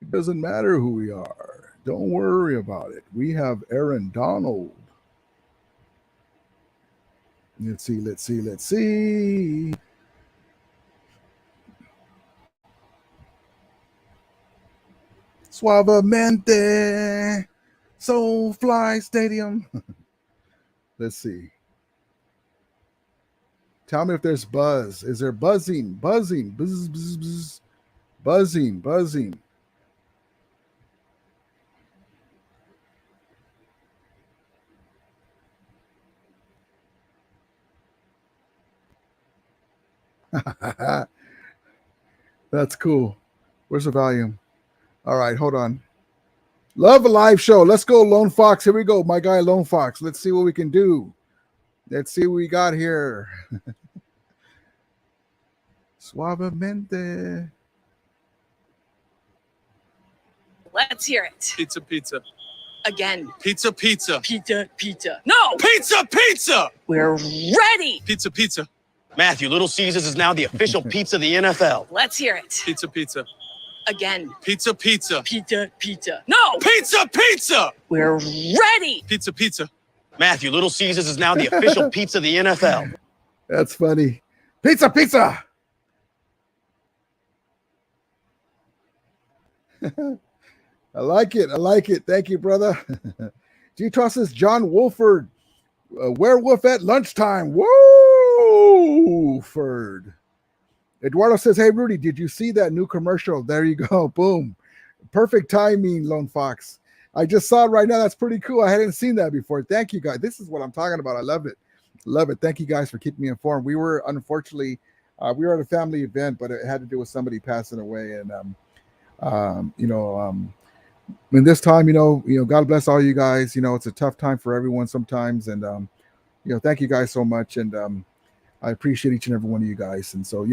It doesn't matter who we are. Don't worry about it. We have Aaron Donald. Let's see. Suavemente. Soulfly Stadium. Let's see. Tell me if there's buzz. Is there buzzing? Buzzing. Buzz, buzz, buzz. Buzzing. That's cool. Where's the volume? All right, hold on. Love a live show. Let's go, Lone Fox. Here we go, my guy Lone Fox. Let's see what we can do. Let's see what we got here. Suavemente. Let's hear it. Pizza. Again. Pizza. Pizza. No! Pizza! We're ready! Pizza. Matthew, Little Caesars is now the official pizza of the NFL. Let's hear it. Pizza. Again. Pizza. Pizza. No! Pizza! We're ready! Pizza. Matthew, Little Caesars is now the official pizza of the NFL. That's funny. Pizza. I like it. Thank you, brother. G-Toss says John Wolford, werewolf at lunchtime. Wolford. Eduardo says, hey, Rudy, did you see that new commercial? There you go. Boom. Perfect timing, Lone Fox. I just saw it right now. That's pretty cool. I hadn't seen that before. Thank you, guys. This is what I'm talking about. I love it. Thank you, guys, for keeping me informed. We were, unfortunately, we were at a family event, but it had to do with somebody passing away. And, in this time, God bless all you guys. It's a tough time for everyone sometimes. And, thank you guys so much. And I appreciate each and every one of you guys. And so,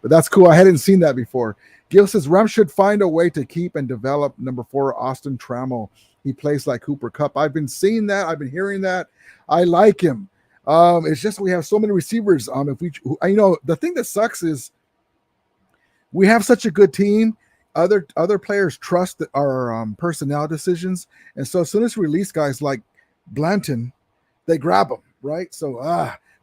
but that's cool. I hadn't seen that before. Gil says, Rams should find a way to keep and develop number 4, Austin Trammell. He plays like Cooper Kupp. I've been seeing that. I've been hearing that. I like him. It's just we have so many receivers. The thing that sucks is we have such a good team. Other players trust our personnel decisions, and so as soon as we release guys like Blanton, they grab them, right? So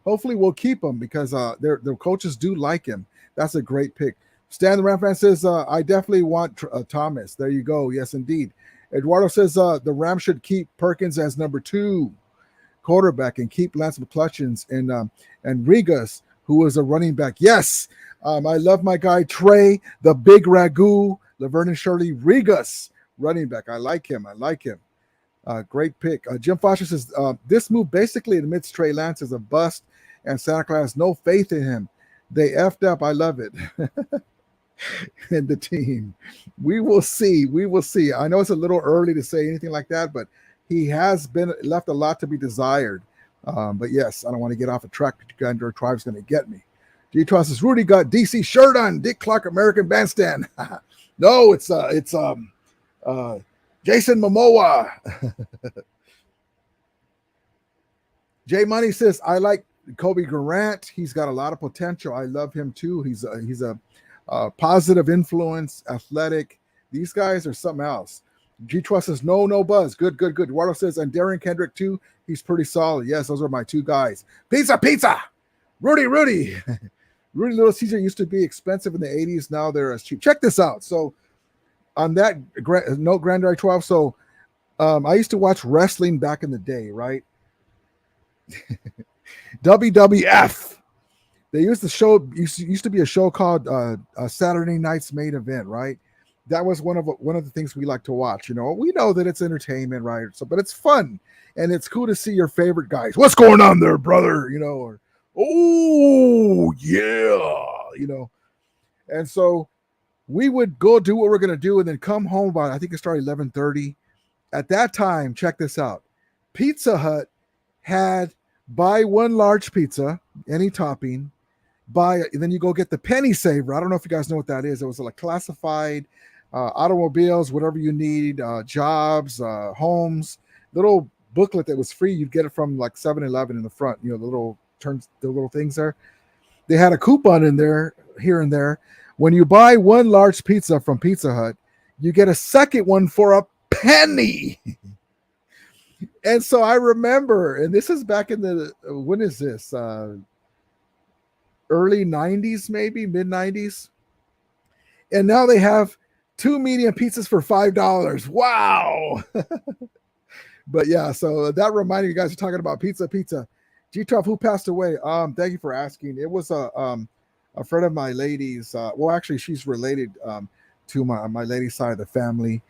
hopefully we'll keep him because their coaches do like him. That's a great pick. Stan the Ram fan says, I definitely want Thomas. There you go. Yes, indeed. Eduardo says the Rams should keep Perkins as number 2. quarterback, and keep Lance McCutcheons and Rigas, who was a running back. Yes, I love my guy Trey, the big ragu, Laverne and Shirley Rigas, running back. I like him. Great pick. Jim Foster says this move basically admits Trey Lance is a bust, and Santa Clara has no faith in him. They effed up. I love it. And the team. We will see. I know it's a little early to say anything like that, but he has been left a lot to be desired. But yes, I don't want to get off a track. Andrew Tribe's going to get me. G-Tron says Rudy got DC shirt on. Dick Clark American Bandstand. No, it's Jason Momoa. Jay Money says I like Kobe Durant. He's got a lot of potential. I love him too. He's a positive influence, athletic. These guys are something else. G-Trust says, no buzz. Good. Eduardo says, and Darren Kendrick, too. He's pretty solid. Yes, those are my two guys. Pizza. Rudy. Rudy Little Caesar used to be expensive in the 80s. Now they're as cheap. Check this out. So on that note, Grand 12, so I used to watch wrestling back in the day, right? WWF. They used to be a show called Saturday Night's Main Event, right? That was one of the things we like to watch. You know, we know that it's entertainment, right? So, but it's fun and it's cool to see your favorite guys. What's going on there, brother? You know, or oh yeah, you know. And so we would go do what we're gonna do and then come home about, I think it started 11:30. At that time, check this out. Pizza Hut had buy one large pizza, any topping. Then you go get the penny saver. I don't know if you guys know what that is. It was like classified automobiles, whatever you need, jobs, homes, little booklet that was free. You'd get it from like 7-Eleven in the front, you know, the little things there. They had a coupon in there here and there. When you buy one large pizza from Pizza Hut, you get a second one for a penny. And so I remember, and this is back in the, when is this? Early 90s, maybe mid 90s. And now they have 2 medium pizzas for $5. Wow. But yeah, so that reminded you guys are talking about pizza. G-Tough, who passed away? Thank you for asking. It was a friend of my lady's. Well, actually, she's related to my lady's side of the family.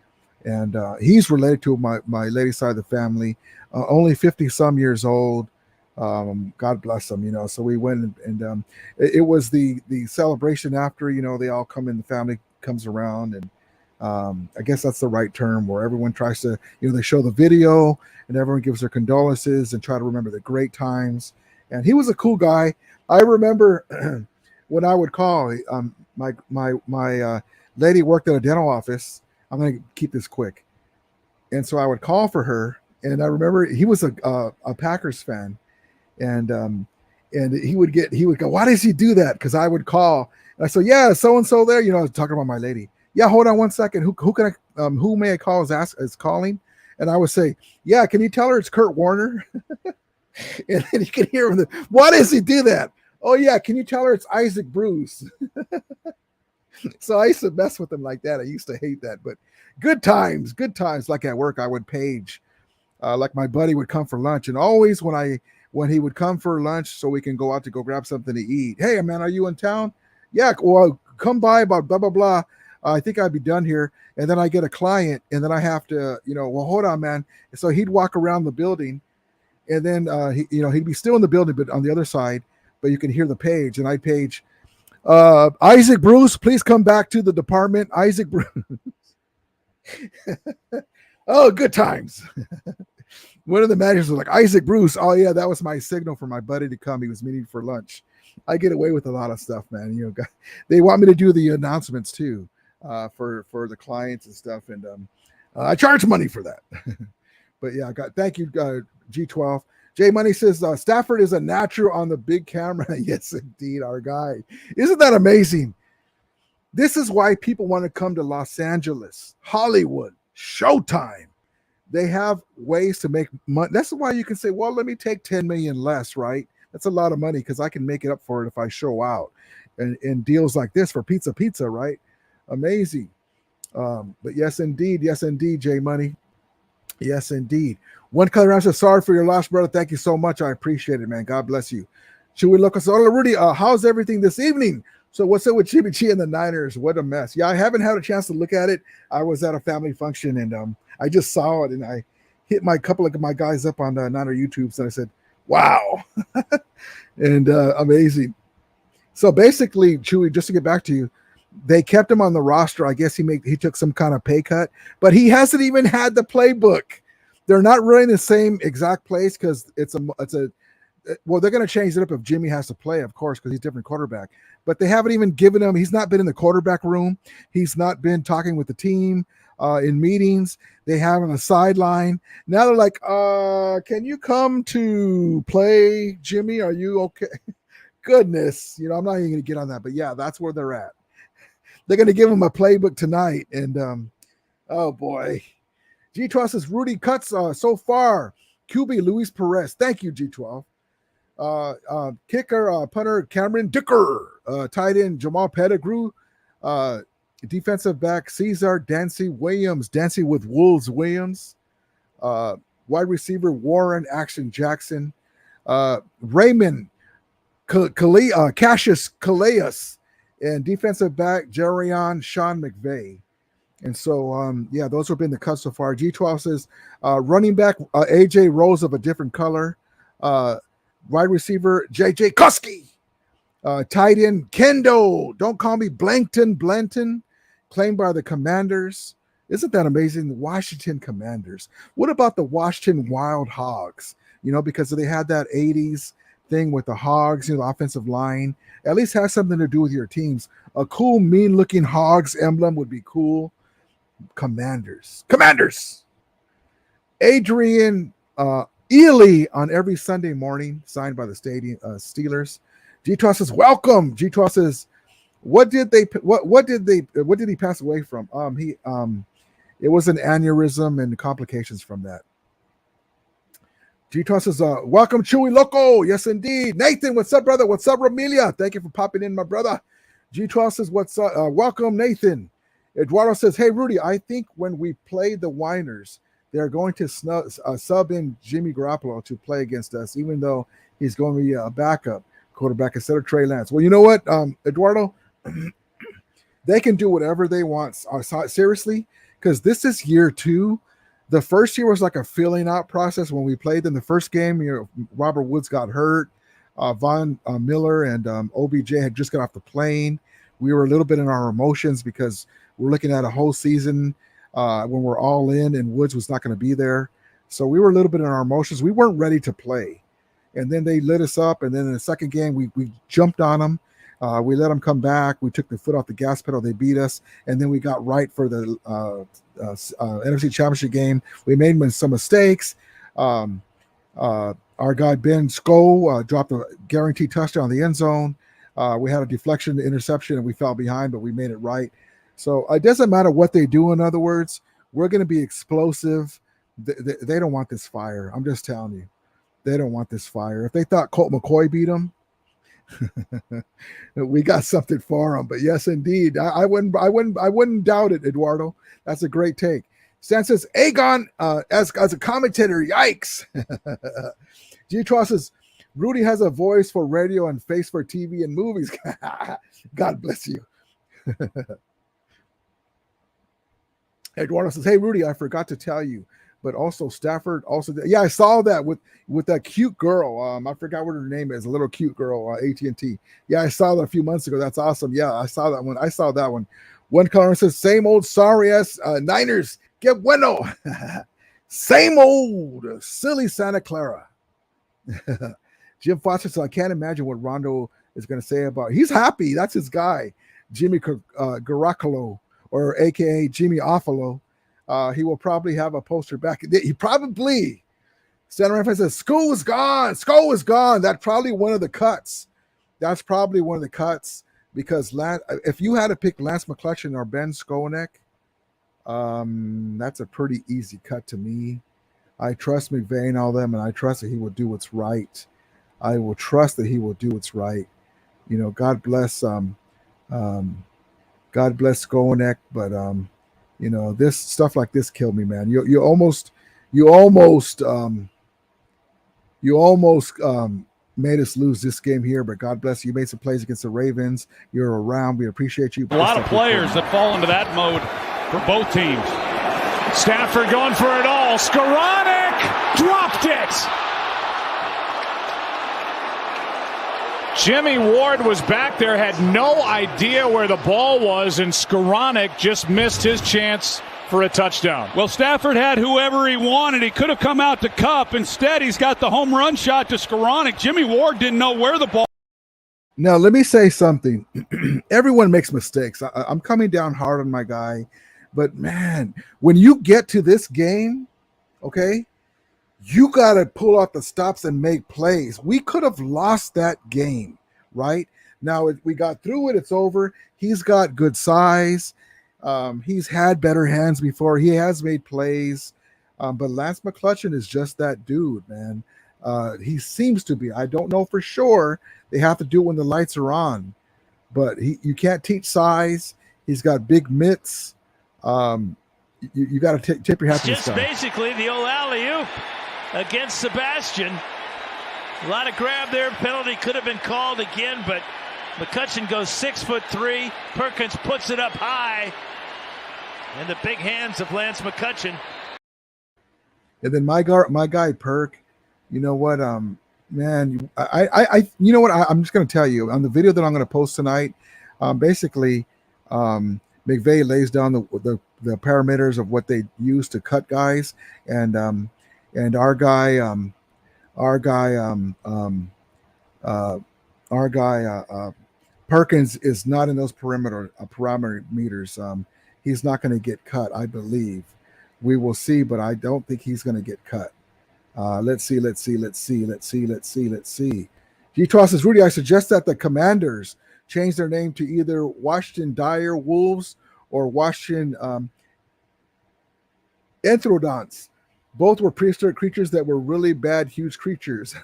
And he's related to my lady's side of the family, only 50 some years old. God bless them, you know. So we went and it was the celebration after, you know, they all come in, the family comes around, and I guess that's the right term, where everyone tries to, you know, they show the video and everyone gives their condolences and try to remember the great times. And he was a cool guy. I remember when I would call, my lady worked at a dental office. I'm going to keep this quick. And so I would call for her, and I remember he was a Packers fan. And he would go, why does he do that? Because I would call, and I said, yeah, so and so there, you know, I was talking about my lady. Yeah, hold on one second. Who may I call is calling? And I would say, yeah, can you tell her it's Kurt Warner? And then you can hear him. Why does he do that? Oh yeah, can you tell her it's Isaac Bruce? So I used to mess with him like that. I used to hate that, but good times. Like at work, I would page, like my buddy would come for lunch, and always when he would come for lunch so we can go out to go grab something to eat. Hey, man, are you in town? Yeah, well, come by about blah, blah, blah. I think I'd be done here. And then I get a client, and then I have to, you know, well, hold on, man. So he'd walk around the building, and then, he'd be still in the building, but on the other side, but you can hear the page, and I'd page, Isaac Bruce, please come back to the department. Isaac Bruce. Oh, good times. One of the managers was like, Isaac Bruce. Oh yeah, that was my signal for my buddy to come. He was meeting for lunch. I get away with a lot of stuff, man. You know, they want me to do the announcements too, for the clients and stuff, and I charge money for that. But yeah, thank you, G12. Jay Money says Stafford is a natural on the big camera. Yes, indeed, our guy. Isn't that amazing? This is why people want to come to Los Angeles, Hollywood, Showtime. They have ways to make money. That's why you can say, well, let me take 10 million less, right? That's a lot of money because I can make it up for it if I show out. And deals like this for pizza, right? Amazing. But yes, indeed, Jay Money. Yes, indeed. One color answer. Sorry for your loss, brother. Thank you so much. I appreciate it, man. God bless you. Should we look? So, Rudy, how's everything this evening? So, what's up with Jimmy G and the Niners? What a mess. Yeah, I haven't had a chance to look at it. I was at a family function and I just saw it and I hit my couple of my guys up on the Niner YouTubes and I said, "Wow," and amazing. So basically, Chewy, just to get back to you, they kept him on the roster. I guess he took some kind of pay cut, but he hasn't even had the playbook. They're not running the same exact plays because it's a well, they're going to change it up if Jimmy has to play, of course, because he's a different quarterback. But they haven't even given him. He's not been in the quarterback room. He's not been talking with the team in meetings. They have him on the sideline. Now they're like, "Can you come to play, Jimmy? Are you okay?" Goodness, I'm not even going to get on that, but yeah, that's where they're at. They're going to give him a playbook tonight, and oh boy, G12 says Rudy cuts so far. QB Luis Perez, thank you, G12. Kicker, punter Cameron Dicker, tight end Jamal Pettigrew, defensive back Cesar Dancy Williams, Dancy with Wolves Williams, wide receiver Warren Action Jackson, Raymond Cassius Calais, and defensive back Jerion Sean McVay. And so, yeah, those have been the cuts so far. G12 says running back AJ Rose of a different color, wide receiver JJ Kuski, tight end Kendo. Don't call me Blanton, claimed by the Commanders. Isn't that amazing? The Washington Commanders. What about the Washington Wild Hogs? Because they had that 80s thing with the Hogs, the offensive line. At least has something to do with your teams. A cool, mean-looking Hogs emblem would be cool. Commanders. Adrian Ely on every Sunday morning, signed by the stadium Steelers. G12 says, welcome. G12 says, what did he pass away from? It was an aneurysm and complications from that. G12 says, welcome, Chewy Loco. Yes, indeed. Nathan, what's up, brother? What's up, Ramilia? Thank you for popping in, my brother. G12 says, what's up? Welcome, Nathan. Eduardo says, hey, Rudy, I think when we play the Winers, they're going to sub in Jimmy Garoppolo to play against us, even though he's going to be a backup quarterback instead of Trey Lance. Well, you know what, Eduardo? They can do whatever they want. Seriously, because this is year 2. The first year was like a filling out process when we played them. The first game, Robert Woods got hurt. Von Miller and OBJ had just got off the plane. We were a little bit in our emotions because we're looking at a whole season when we're all in and Woods was not going to be there. So we were a little bit in our emotions. We weren't ready to play. And then they lit us up. And then in the second game, we jumped on them. We let them come back. We took the foot off the gas pedal. They beat us. And then we got right for the NFC Championship game. We made some mistakes. Our guy Ben Sko dropped a guaranteed touchdown in the end zone. We had a deflection, interception, and we fell behind, but we made it right. So it doesn't matter what they do. In other words, we're going to be explosive. They don't want this fire. I'm just telling you, they don't want this fire. If they thought Colt McCoy beat them, we got something for them. But yes, indeed, I wouldn't doubt it, Eduardo. That's a great take. Stan says, Aegon as a commentator, yikes. G-Tross says, Rudy has a voice for radio and face for TV and movies. God bless you. Eduardo says, hey, Rudy, I forgot to tell you, but also Stafford also. Yeah, I saw that with that cute girl. I forgot what her name is, a little cute girl, AT&T. Yeah, I saw that a few months ago. That's awesome. Yeah, I saw that one. One caller says, same old sorry ass Niners. Get bueno. Same old silly Santa Clara. Jim Foster says, I can't imagine what Rondo is going to say about it. He's happy. That's his guy, Jimmy Garoppolo, or a.k.a. Jimmy Offalo. He will probably have a poster back. He probably. Santa Rafael says, Skull is gone. That's probably one of the cuts. Because if you had to pick Lance McCutcheon or Ben Skonek, that's a pretty easy cut to me. I trust McVay and all them, and I trust that he will do what's right. I will trust that he will do what's right. God bless Skonek, but this stuff like this killed me, man. You you almost made us lose this game here, but God bless you. You made some plays against the Ravens. You're around. We appreciate you. A lot of players that fall into that mode for both teams. Stafford going for it all. Skoranek dropped it. Jimmy Ward was back there, had no idea where the ball was, and Skoranek just missed his chance for a touchdown. Well, Stafford had whoever he wanted. He could have come out to Cup. Instead, he's got the home run shot to Skoranek. Jimmy Ward didn't know where the ball. Now, let me say something. Everyone makes mistakes. I'm coming down hard on my guy. But, man, when you get to this game, okay, you got to pull out the stops and make plays. We could have lost that game, right? Now, we got through it. It's over. He's got good size. He's had better hands before. He has made plays. But Lance McCutcheon is just that dude, man. He seems to be. I don't know for sure. They have to do it when the lights are on. But you can't teach size. He's got big mitts. You got to tip your hat to this guy. Just basically the old alley-oop against Sebastian. A lot of grab there. Penalty could have been called again, but McCutcheon goes 6'3". Perkins puts it up high. And the big hands of Lance McCutcheon. And then my guy Perk, you know what, man, I you know what, I'm just going to tell you on the video that I'm going to post tonight. Basically, McVay lays down the parameters of what they use to cut guys, and our guy Perkins is not in those parameter meters. He's not going to get cut, I believe. We will see, but I don't think he's going to get cut. Let's see. G-Toss says, Rudy, I suggest that the Commanders change their name to either Washington Dire Wolves or Washington Enthrodonts. Both were prehistoric creatures that were really bad, huge creatures.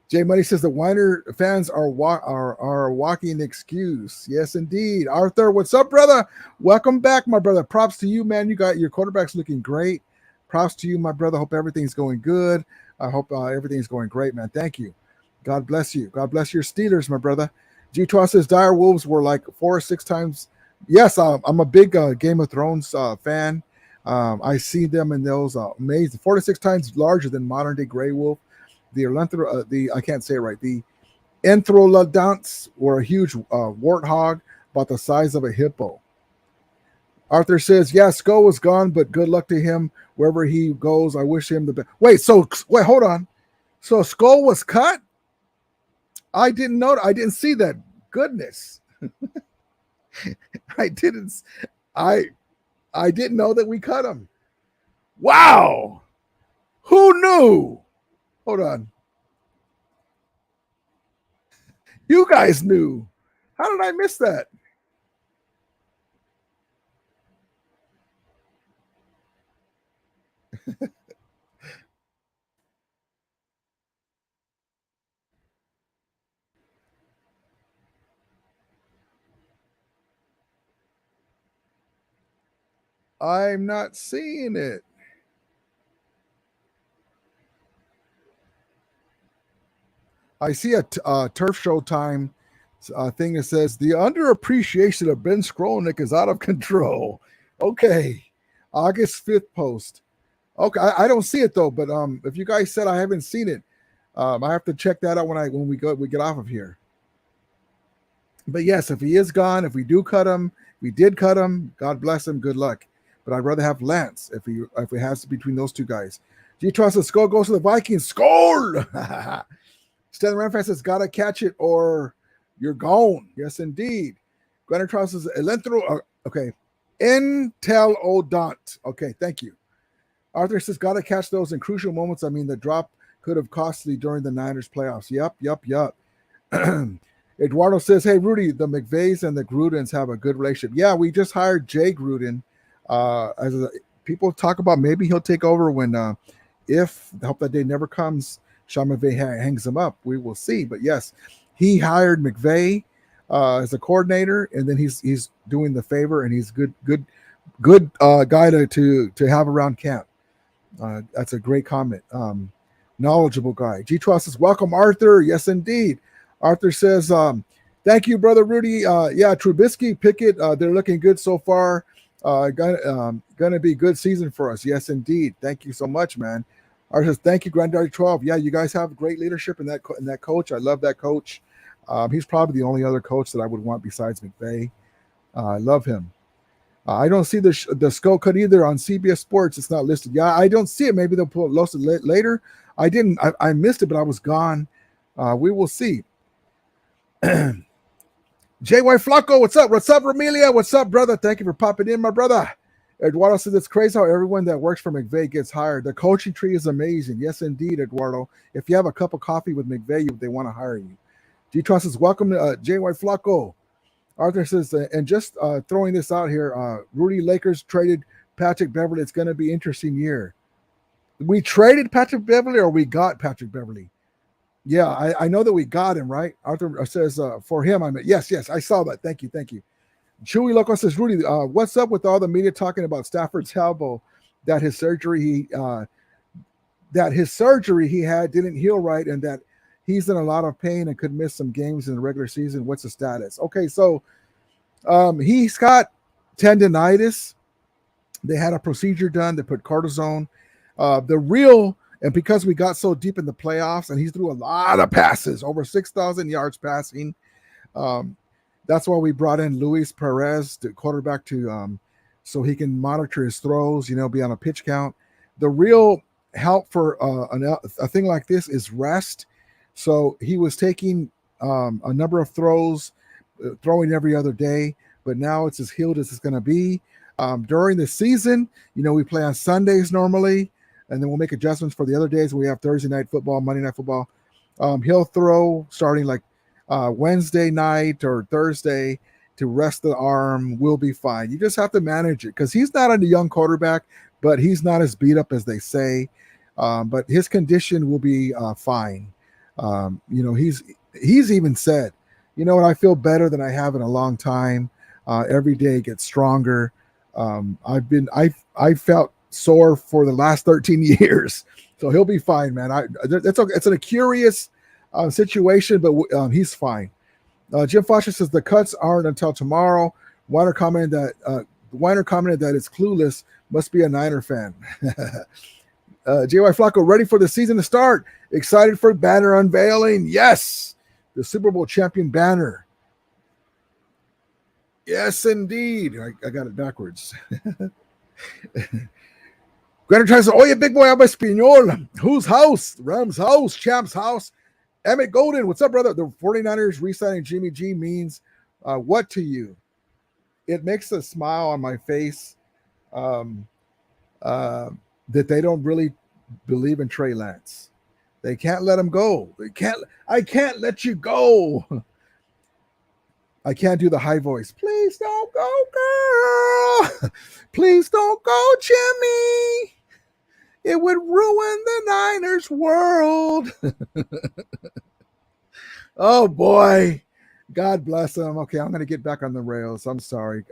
Jay Money says the Weiner fans are a walking excuse. Yes, indeed. Arthur, what's up, brother? Welcome back, my brother. Props to you, man. You got your quarterback's looking great. Props to you, my brother. Hope everything's going good. I hope everything's going great, man. Thank you. God bless you. God bless your Steelers, my brother. G-Twa says Dire Wolves were like 4 or 6 times. Yes, I'm a big Game of Thrones fan. I see them in those amazing 4 to 6 times larger than modern day gray wolf. I can't say it right. The Enthrolodonts were a huge warthog about the size of a hippo. Arthur says, yeah, Skull was gone, but good luck to him wherever he goes. I wish him the best. Wait, hold on. So Skull was cut? I didn't know. I didn't see that. Goodness. I didn't know that we cut him. Wow. Who knew? Hold on. You guys knew. How did I miss that? I'm not seeing it. I see a Turf Showtime thing that says the underappreciation of Ben Skronik is out of control. Okay, August 5th post. Okay, I don't see it though, but if you guys said I haven't seen it, I have to check that out when we get off of here. But yes, if he is gone, if we do cut him, we did cut him. God bless him. Good luck. But I'd rather have Lance if it has to be between those two guys. G-Trust says Skull goes to the Vikings. Skull. Stan Ramfan says, gotta catch it or you're gone. Yes, indeed. Granite Trust says, okay. Entelodont. Okay, thank you. Arthur says, gotta catch those in crucial moments. I mean, the drop could have costly during the Niners playoffs. Yep. Eduardo says, hey, Rudy, the McVays and the Grudens have a good relationship. Yeah, we just hired Jay Gruden. People talk about maybe he'll take over when, if I hope that day never comes, Sean McVay hangs him up. We will see. But yes, he hired McVay as a coordinator, and then he's doing the favor, and he's good guy to have around camp. That's a great comment. Knowledgeable guy. G12 says, welcome, Arthur. Yes, indeed. Arthur says, thank you, brother Rudy. Yeah, Trubisky, Pickett, they're looking good so far. Gonna be a good season for us. Yes, indeed. Thank you so much, man. Arthur says, thank you, Granddaddy 12. Yeah, you guys have great leadership in that coach. I love that coach. He's probably the only other coach that I would want besides McVay. I love him. I don't see the skull cut either on CBS Sports. It's not listed. Yeah, I don't see it. Maybe they'll pull it later. I didn't. I missed it, but I was gone. We will see. JY Flacco, what's up? What's up, Ramilia? What's up, brother? Thank you for popping in, my brother. Eduardo says it's crazy how everyone that works for McVay gets hired. The coaching tree is amazing. Yes, indeed, Eduardo. If you have a cup of coffee with McVay, they want to hire you. G-Trust says, welcome to JY Flacco. Arthur says, and just throwing this out here, Rudy Lakers traded Patrick Beverly. It's going to be an interesting year. We traded Patrick Beverly or we got Patrick Beverly? Yeah, I know that we got him, right? Arthur says, for him, I mean, yes, I saw that. Thank you. Chewy Loco says, Rudy, what's up with all the media talking about Stafford's elbow, that his surgery he had didn't heal right and that he's in a lot of pain and could miss some games in the regular season. What's the status? Okay, so he's got tendonitis. They had a procedure done. They put cortisone. And because we got so deep in the playoffs and he threw a lot of passes, over 6,000 yards passing, that's why we brought in Luis Perez, the quarterback, so he can monitor his throws, be on a pitch count. The real help for a thing like this is rest. So he was taking a number of throws, throwing every other day, but now it's as healed as it's going to be. During the season, we play on Sundays normally, and then we'll make adjustments for the other days. We have Thursday night football, Monday night football. He'll throw starting like Wednesday night or Thursday to rest the arm. We'll be fine. You just have to manage it because he's not a young quarterback, but he's not as beat up as they say. But his condition will be fine. He's even said, what, I feel better than I have in a long time. Every day gets stronger. I felt sore for the last 13 years, so he'll be fine, man. That's okay. It's a curious situation, but he's fine. Jim Foster says the cuts aren't until tomorrow. Weiner commented that it's clueless. Must be a Niner fan. JY Flacco, ready for the season to start. Excited for banner unveiling. Yes, the Super Bowl champion banner. Yes, indeed. I got it backwards. Granny tries to, oye, big boy, habla español. Whose house? Rams house, Champ's house. Emmett Golden, what's up, brother? The 49ers re-signing Jimmy G means what to you? It makes a smile on my face that they don't really believe in Trey Lance. They can't let him go. I can't let you go. I can't do the high voice. Please don't go, girl. Please don't go, Jimmy. It would ruin the Niners world. Oh, boy. God bless them. Okay, I'm going to get back on the rails. I'm sorry.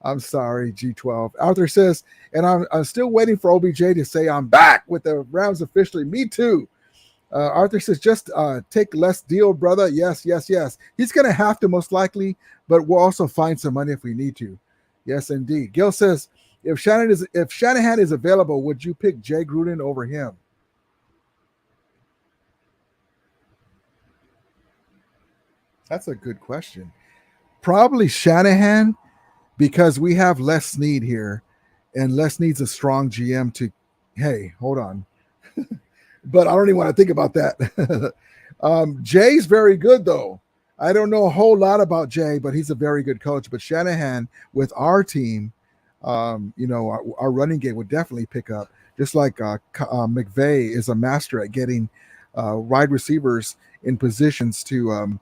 G12. Arthur says, and I'm still waiting for OBJ to say I'm back with the Rams officially. Me too. Arthur says, just take less deal, brother. Yes. He's going to have to most likely, but we'll also find some money if we need to. Yes, indeed. Gil says, if Shanahan is available, would you pick Jay Gruden over him? That's a good question. Probably Shanahan, because we have Les Snead here, and Les needs a strong GM to, hey, hold on. But I don't even want to think about that. Jay's very good, though. I don't know a whole lot about Jay, but he's a very good coach. But Shanahan, with our team, our running game would definitely pick up. Just like McVay is a master at getting wide receivers in positions to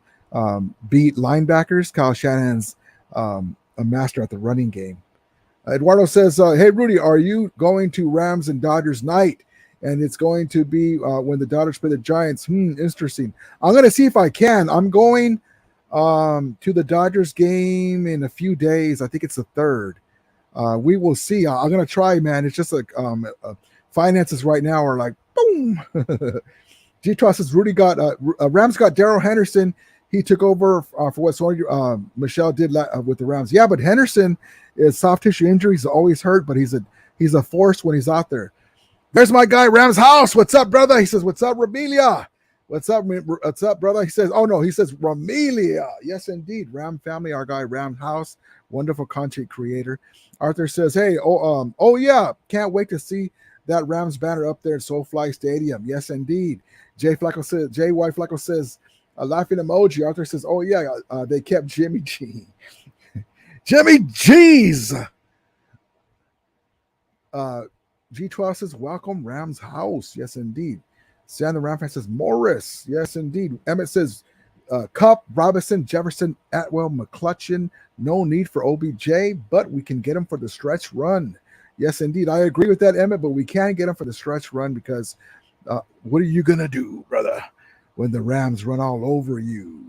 beat linebackers. Kyle Shanahan's a master at the running game. Eduardo says, hey, Rudy, are you going to Rams and Dodgers night? And it's going to be when the Dodgers play the Giants. Interesting. I'm going to see if I can. I'm going to the Dodgers game in a few days. I think it's the 3rd. We will see. I'm going to try, man. It's just a finances right now are like boom. G-Tron says Rudy got Rams got Darrell Henderson. He took over for what Michelle did with the Rams. Yeah, but Henderson is soft tissue injury. He's always hurt, but he's a force when he's out there. There's my guy Rams House. What's up, brother? He says, "What's up, Ramilia? What's up, brother?" He says, "Oh no," he says, "Ramilia." Yes, indeed, Ram family. Our guy Ram House, wonderful content creator. Arthur says, "Hey, oh yeah, can't wait to see that Rams banner up there at SoFly Stadium." Yes, indeed. J. Y. Flacco says, a laughing emoji. Arthur says, "Oh yeah, they kept Jimmy G." Jimmy G's. G12 says, "Welcome Rams House." Yes, indeed. Stan the Ram fan says, "Morris." Yes, indeed. Emmett says, "Cup, Robinson, Jefferson, Atwell, McClutchin. No need for OBJ, but we can get him for the stretch run." Yes, indeed. I agree with that, Emmett, but we can't get him for the stretch run because what are you going to do, brother, when the Rams run all over you?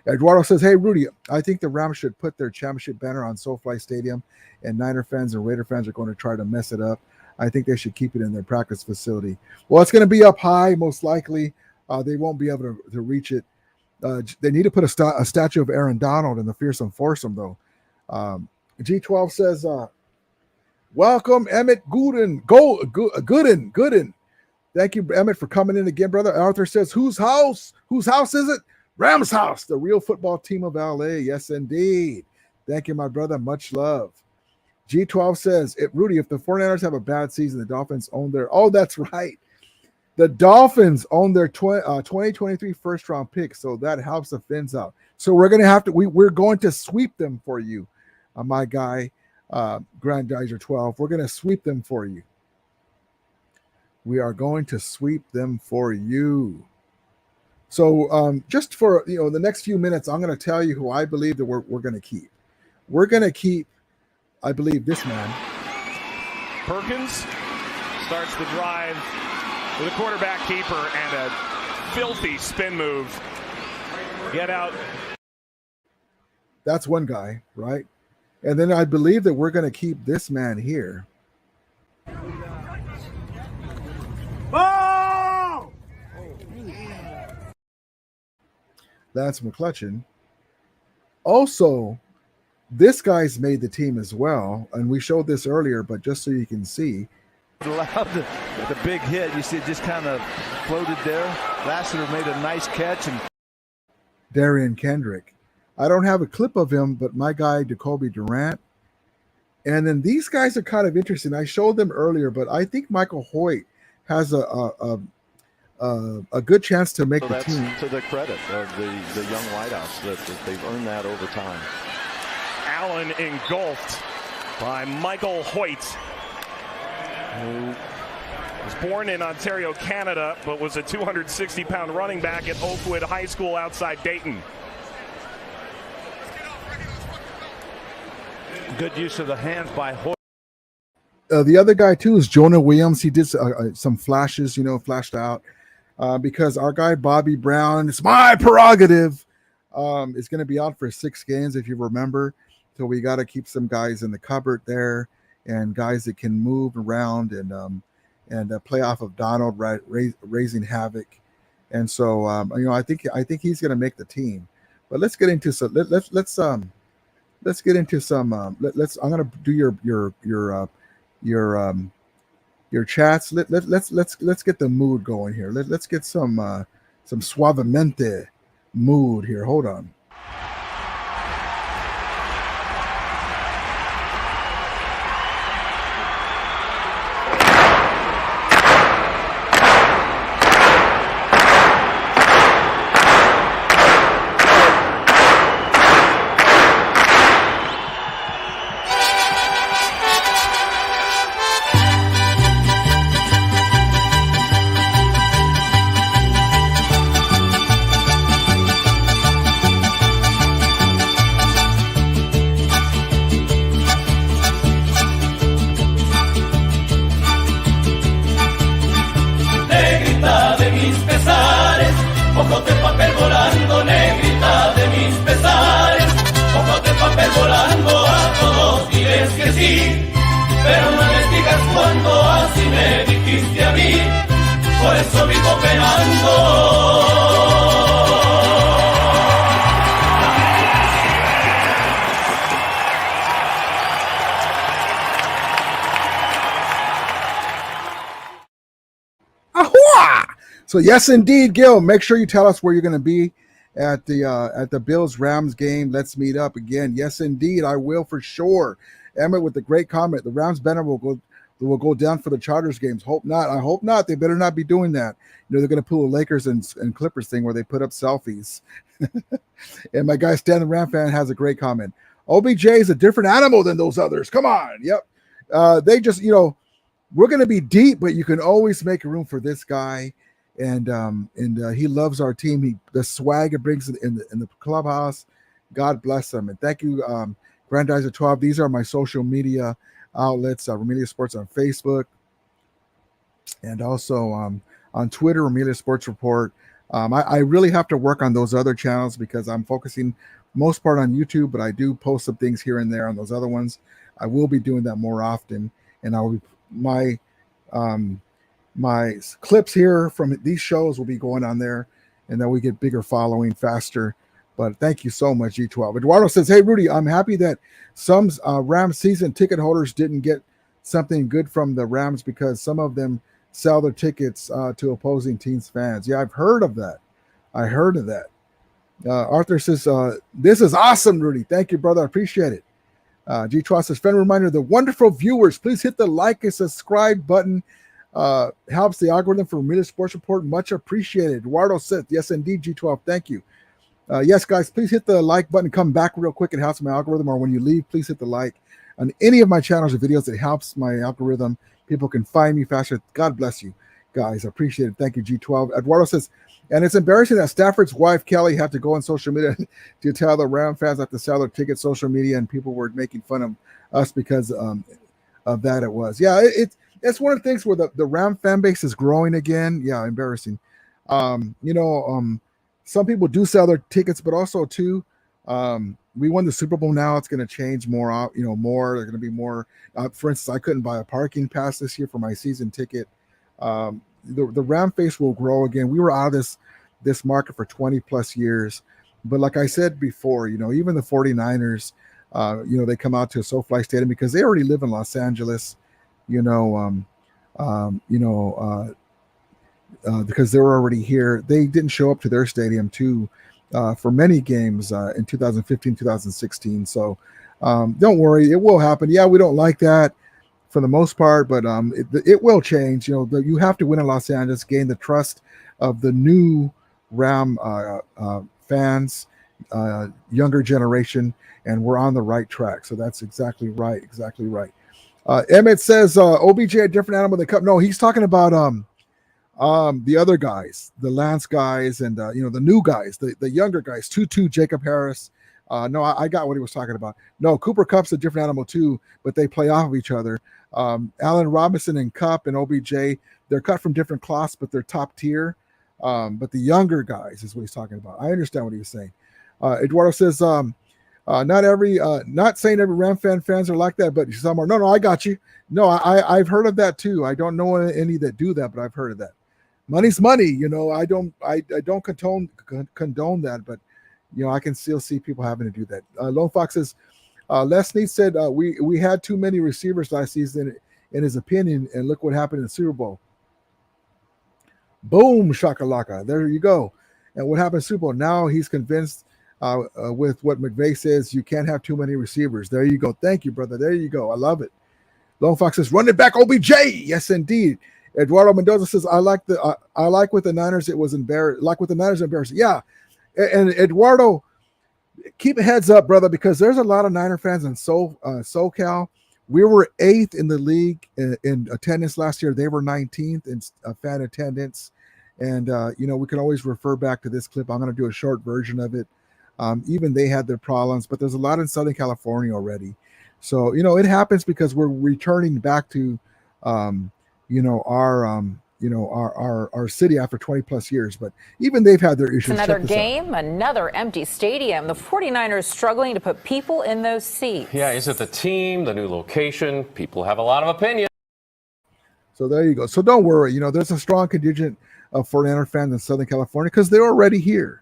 Eduardo says, "Hey, Rudy, I think the Rams should put their championship banner on SoFly Stadium, and Niner fans and Raider fans are going to try to mess it up. I think they should keep it in their practice facility." Well, it's going to be up high, most likely. They won't be able to reach it. They need to put a statue of Aaron Donald in the fearsome foursome, though. G12 says, "Welcome, Emmett Gooden. Gooden. Thank you, Emmett, for coming in again, brother." Arthur says, "Whose house? Whose house is it?" Rams House, the real football team of LA. Yes, indeed. Thank you, my brother. Much love. G12 says, Rudy, if the 49ers have a bad season, the Dolphins own their... Oh, that's right. The Dolphins own their 2023 first-round pick, so that helps the Fins out. So we're going to have to... We're going to sweep them for you, my guy, Grandizer 12. We're going to sweep them for you. We are going to sweep them for you. So just for the next few minutes, I'm going to tell you who I believe that we're going to keep. We're going to keep, I believe, this man. Perkins starts the drive with a quarterback keeper and a filthy spin move. Get out. That's one guy, right? And then I believe that we're going to keep this man here. Oh! That's McClutchin. Also, this guy's made the team as well, and we showed this earlier, but just so you can see. Allowed the big hit. You see it just kind of floated there. Lassiter made a nice catch. And Darian Kendrick. I don't have a clip of him, but my guy, Jacoby Durant. And then these guys are kind of interesting. I showed them earlier, but I think Michael Hoyt has a good chance to make the team. To the credit of the young wideouts that they've earned that over time. Allen engulfed by Michael Hoyt, who was born in Ontario, Canada, but was a 260-pound running back at Oakwood High School outside Dayton. good use of the hands by Hoyt. The other guy, too, is Jonah Williams. He did some flashes, flashed out. Because our guy, Bobby Brown, it's my prerogative, is going to be out for 6 games, if you remember. So we got to keep some guys in the cupboard there and guys that can move around and play off of Donald, right, raising havoc. And so, I think he's going to make the team. But let's get into some. Let's get into some. I'm going to do your chats. Let's get the mood going here. Let's get some suavemente mood here. Hold on. Ojos de papel volando, negrita de mis pesares. Ojos de papel volando, a todos diles que sí, pero no les digas cuando así me dijiste. dijiste a mí, por eso vivo penando. Ahua! So yes, indeed, Gil. Make sure you tell us where you're going to be at the Bills-Rams game. Let's meet up again. Yes, indeed, I will for sure. Emmett with the great comment. The Rams banner will go down for the Chargers games. Hope not. I hope not. They better not be doing that. You know, they're going to pull a Lakers and Clippers thing where they put up selfies. And my guy Stan the Ram fan has a great comment. OBJ is a different animal than those others. Come on. Yep. They just, you know, we're going to be deep, but you can always make room for this guy. And he loves our team. The swag it brings in the clubhouse. God bless him. And thank you, Grandizer 12. These are my social media outlets. Ramilia Sports on Facebook, and also on Twitter, Ramilia Sports Report. I really have to work on those other channels because I'm focusing most part on YouTube, but I do post some things here and there on those other ones. I will be doing that more often, and I will be my clips here from these shows will be going on there, and then we get bigger following faster. But thank you so much, G12. Eduardo says, hey, Rudy, I'm happy that some Rams season ticket holders didn't get something good from the Rams because some of them sell their tickets to opposing teams' fans. Yeah, I've heard of that. I heard of that. Arthur says, this is awesome, Rudy. Thank you, brother. I appreciate it. G12 says, friend reminder, the wonderful viewers, please hit the like and subscribe button. Helps the algorithm for Ramilia Sports Report. Much appreciated. Eduardo said, yes, indeed, G12. Thank you. Yes, guys, please hit the like button. Come back real quick. It helps my algorithm. Or when you leave, please hit the like. On any of my channels or videos, it helps my algorithm. People can find me faster. God bless you, guys. I appreciate it. Thank you, G12. Eduardo says, and it's embarrassing that Stafford's wife, Kelly, had to go on social media to tell the Ram fans not to sell their tickets, social media, and people were making fun of us because of that it was. Yeah, it's one of the things where the Ram fan base is growing again. Yeah, embarrassing. Some people do sell their tickets, but also too, we won the Super Bowl now. It's going to change more, more. They're going to be more. For instance, I couldn't buy a parking pass this year for my season ticket. The Ram face will grow again. We were out of this market for 20 plus years. But like I said before, even the 49ers, they come out to a SoFi Stadium because they already live in Los Angeles, because they were already here. They didn't show up to their stadium too for many games in 2015, 2016. So don't worry, it will happen. Yeah, we don't like that for the most part, but it will change. You have to win in Los Angeles, gain the trust of the new Ram fans, younger generation, and we're on the right track. So that's exactly right. Exactly right. Emmett says OBJ a different animal than Cup. No, he's talking about the other guys, the Lance guys, and the new guys, the younger guys. Tutu, Jacob Harris. No, I got what he was talking about. No, Cooper Kupp's a different animal too, but they play off of each other. Allen Robinson and Kupp and OBJ, they're cut from different cloths, but they're top tier. But the younger guys is what he's talking about. I understand what he was saying. Eduardo says, not saying every Ram fans are like that, but some are. No, I got you. No, I've heard of that too. I don't know any that do that, but I've heard of that. Money's money, I don't condone that, but I can still see people having to do that. Lone Fox says, Les Snead said we had too many receivers last season, in his opinion, and look what happened in the Super Bowl. Boom, shakalaka. There you go. And what happened in the Super Bowl? Now he's convinced with what McVay says, you can't have too many receivers. There you go. Thank you, brother. There you go. I love it. Lone Fox says, run it back, OBJ. Yes, indeed. Eduardo Mendoza says, I like with the Niners. It was embarrassing. Like with the Niners, embarrassing. Yeah. And Eduardo, keep a heads up, brother, because there's a lot of Niner fans in SoCal. We were 8th in the league in attendance last year. They were 19th in fan attendance. And, we can always refer back to this clip. I'm going to do a short version of it. Even they had their problems, but there's a lot in Southern California already. So, it happens because we're returning back to, our city after 20 plus years, but even they've had their issues. Another game, another empty stadium. The 49ers struggling to put people in those seats. Yeah, is it the team, the new location? People have a lot of opinions. So there you go. So don't worry. There's a strong contingent of 49er fans in Southern California because they're already here.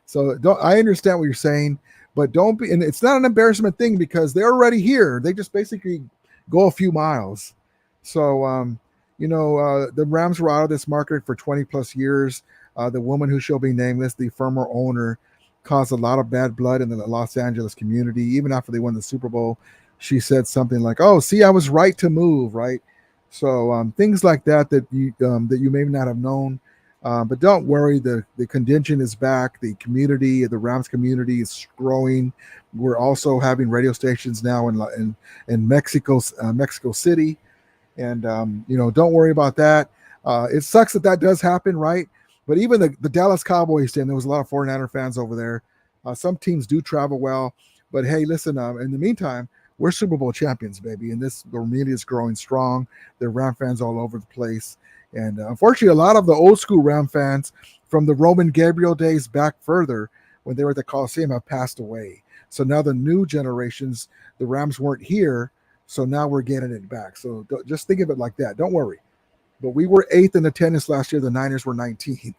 So I understand what you're saying, but don't be. And it's not an embarrassment thing because they're already here. They just basically go a few miles. So the Rams were out of this market for 20 plus years. The woman who shall be nameless, the former owner, caused a lot of bad blood in the Los Angeles community. Even after they won the Super Bowl, she said something like, "Oh, see, I was right to move." Right. So things like that you may not have known. But don't worry, the contingent is back. The Rams community is growing. We're also having radio stations now in Mexico City. And, don't worry about that. It sucks that does happen, right? But even the Dallas Cowboys team, there was a lot of 49er fans over there. Some teams do travel well. But, hey, listen, in the meantime, we're Super Bowl champions, baby. And the Ramilia is growing strong. There are Ram fans all over the place. And unfortunately, a lot of the old school Ram fans from the Roman Gabriel days back further when they were at the Coliseum have passed away. So now the new generations, the Rams weren't here. So now we're getting it back. So just think of it like that. Don't worry. But we were 8th in attendance last year. The Niners were 19th.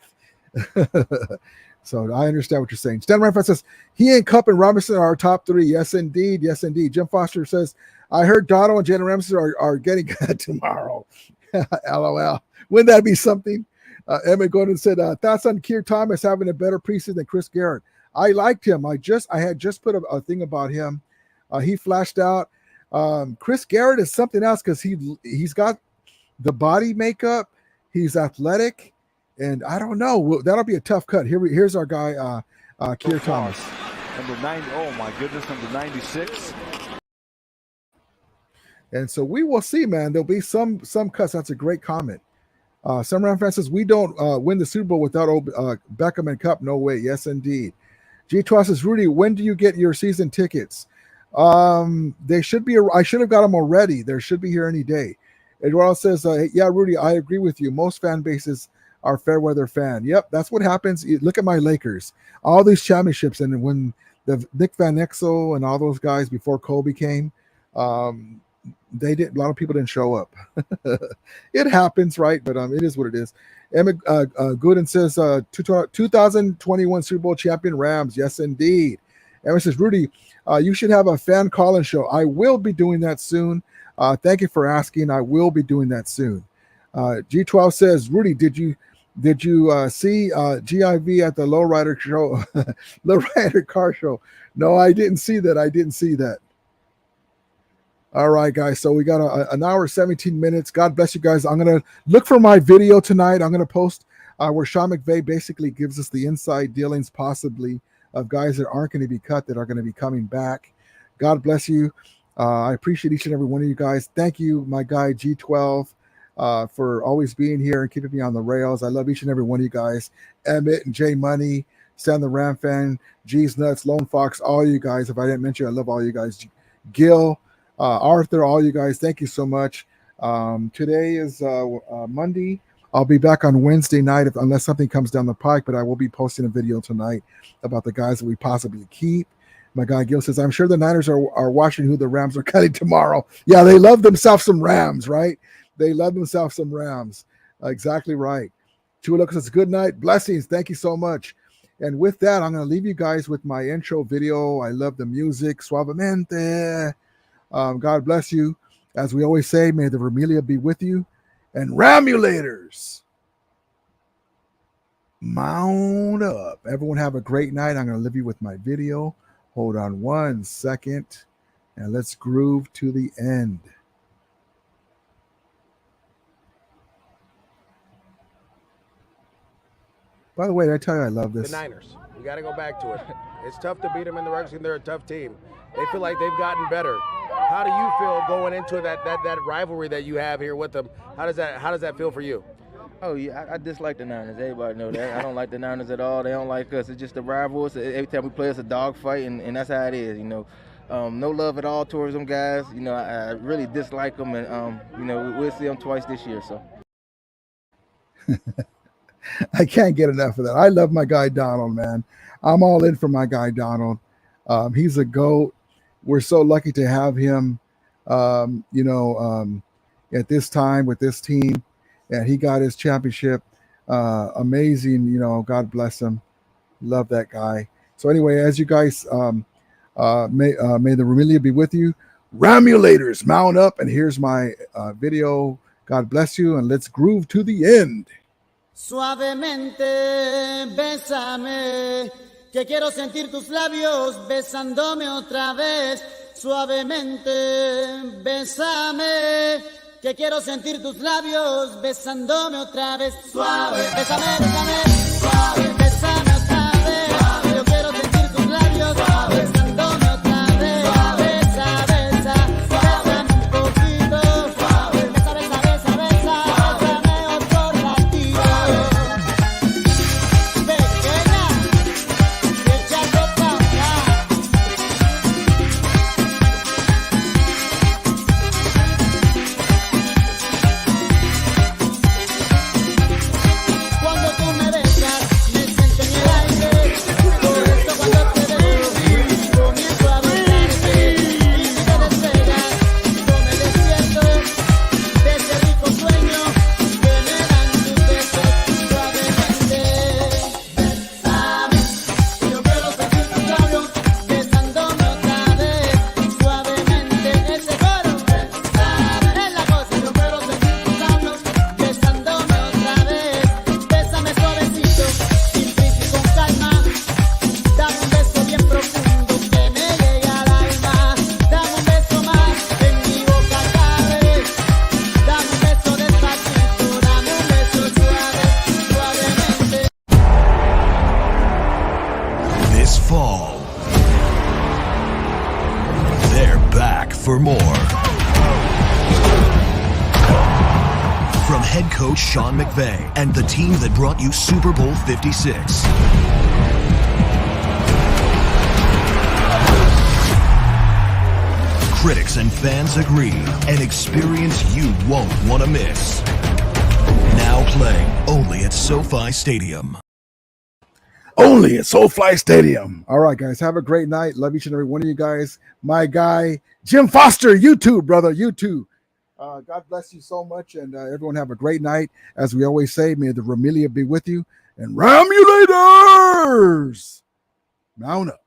So I understand what you're saying. Stan Ramford says, he and Cup and Robinson are our top 3. Yes, indeed. Yes, indeed. Jim Foster says, I heard Donald and Jalen Ramsey are getting good tomorrow. LOL. Wouldn't that be something? Emmett Gordon said, thoughts on Keir Thomas having a better preseason than Chris Garrett. I liked him. I had just put a thing about him. He flashed out. Chris Garrett is something else because he's got the body makeup. He's athletic. And I don't know. That'll be a tough cut. Here's our guy, Keir Thomas. Number 90. Oh, my goodness. Number 96. And so we will see, man. There'll be some cuts. That's a great comment. Some Ram fans says, we don't win the Super Bowl without Beckham and Cup. No way. Yes, indeed. G12 says, Rudy, when do you get your season tickets? They should be. I should have got them already. They should be here any day. Eduardo says, yeah, Rudy, I agree with you. Most fan bases are fair weather fan. Yep, that's what happens. Look at my Lakers. All these championships, and when the Nick Van Exel and all those guys before Kobe came, they did. A lot of people didn't show up. It happens, right? But it is what it is. Emmett Gooden says 2021 Super Bowl champion Rams. Yes, indeed. Emmett says, Rudy, you should have a fan call-in show. I will be doing that soon. Thank you for asking. I will be doing that soon. G12 says, Rudy, did you see GIV at the Lowrider show, Lowrider car show? No, I didn't see that. All right, guys. So we got an hour, 17 minutes. God bless you guys. I'm going to look for my video tonight. I'm going to post where Sean McVay basically gives us the inside dealings possibly of guys that aren't going to be cut that are going to be coming back. God bless you. I appreciate each and every one of you guys. Thank you, my guy G12, for always being here and keeping me on the rails. I love each and every one of you guys. Emmett and Jay Money, Stan the Ram Fan, G's Nuts, Lone Fox, all you guys. If I didn't mention, I love all you guys. Gil, Arthur, all you guys, thank you so much. Today is Monday. I'll be back on Wednesday night unless something comes down the pike, but I will be posting a video tonight about the guys that we possibly keep. My guy Gil says, I'm sure the Niners are watching who the Rams are cutting tomorrow. Yeah, they love themselves some Rams, right? They love themselves some Rams. Exactly right. Chula says, good night. Blessings. Thank you so much. And with that, I'm going to leave you guys with my intro video. I love the music. Suavemente. God bless you. As we always say, may the Ramilia be with you. And Ramulators, mount up. Everyone have a great night. I'm going to leave you with my video. Hold on 1 second. And let's groove to the end. By the way, did I tell you I love this? The Niners. You got to go back to it. It's tough to beat them in the regular season. They're a tough team. They feel like they've gotten better. How do you feel going into that rivalry that you have here with them? How does that feel for you? Oh, yeah, I dislike the Niners. Everybody know that. I don't like the Niners at all. They don't like us. It's just a rival. Every time we play, it's a dogfight, and that's how it is, you know. No love at all towards them guys. You know, I really dislike them, and, you know, we'll see them twice this year, so. I can't get enough of that. I love my guy Donald, man. I'm all in for my guy Donald. He's a GOAT. We're so lucky to have him, in at this time with this team, and he got his championship. Amazing, God bless him. Love that guy. So anyway, as you guys may the Ramilia be with you. Ramulators, mount up, and here's my video. God bless you, and let's groove to the end. Suavemente, bésame, que quiero sentir tus labios besándome otra vez. Suavemente, bésame, que quiero sentir tus labios besándome otra vez. Suave, bésame, bésame, suave, bésame otra vez. Yo quiero sentir tus labios besándome otra vez. Besa, besa, bésame un poquito. Besa, besa, besa, besa, bésame otro ratito. Pequeña, echando pa' acá. Cuando tú me besas, me siento en el aire. Por eso cuando te veo, comienzo a besarte. Y si te despegas, yo me despierto de ese rico sueño que me dan tus besos suavemente. Bésame, yo quiero sentir tus labios besándome otra vez. Suavemente ese coro. Bésame, es la cosa, yo quiero sentir tus labios besándome otra vez. Bésame suavecito, sin prisa y con calma. Dame un beso bien profundo que me llegue al alma. Dame un beso más en mi boca cabe. Dame un beso despacito, dame un beso suave, suavemente. This fall, they're back for more. From head coach Sean McVay and the team that brought you Super Bowl 56. Critics and fans agree, an experience you won't want to miss. Now playing only at SoFi Stadium. Only at SoFi Stadium. All right, guys, have a great night. Love each and every one of you guys. My guy, Jim Foster, you too, brother, you too. God bless you so much, and everyone have a great night. As we always say, may the Ramilia be with you. And Ramulators, mount up.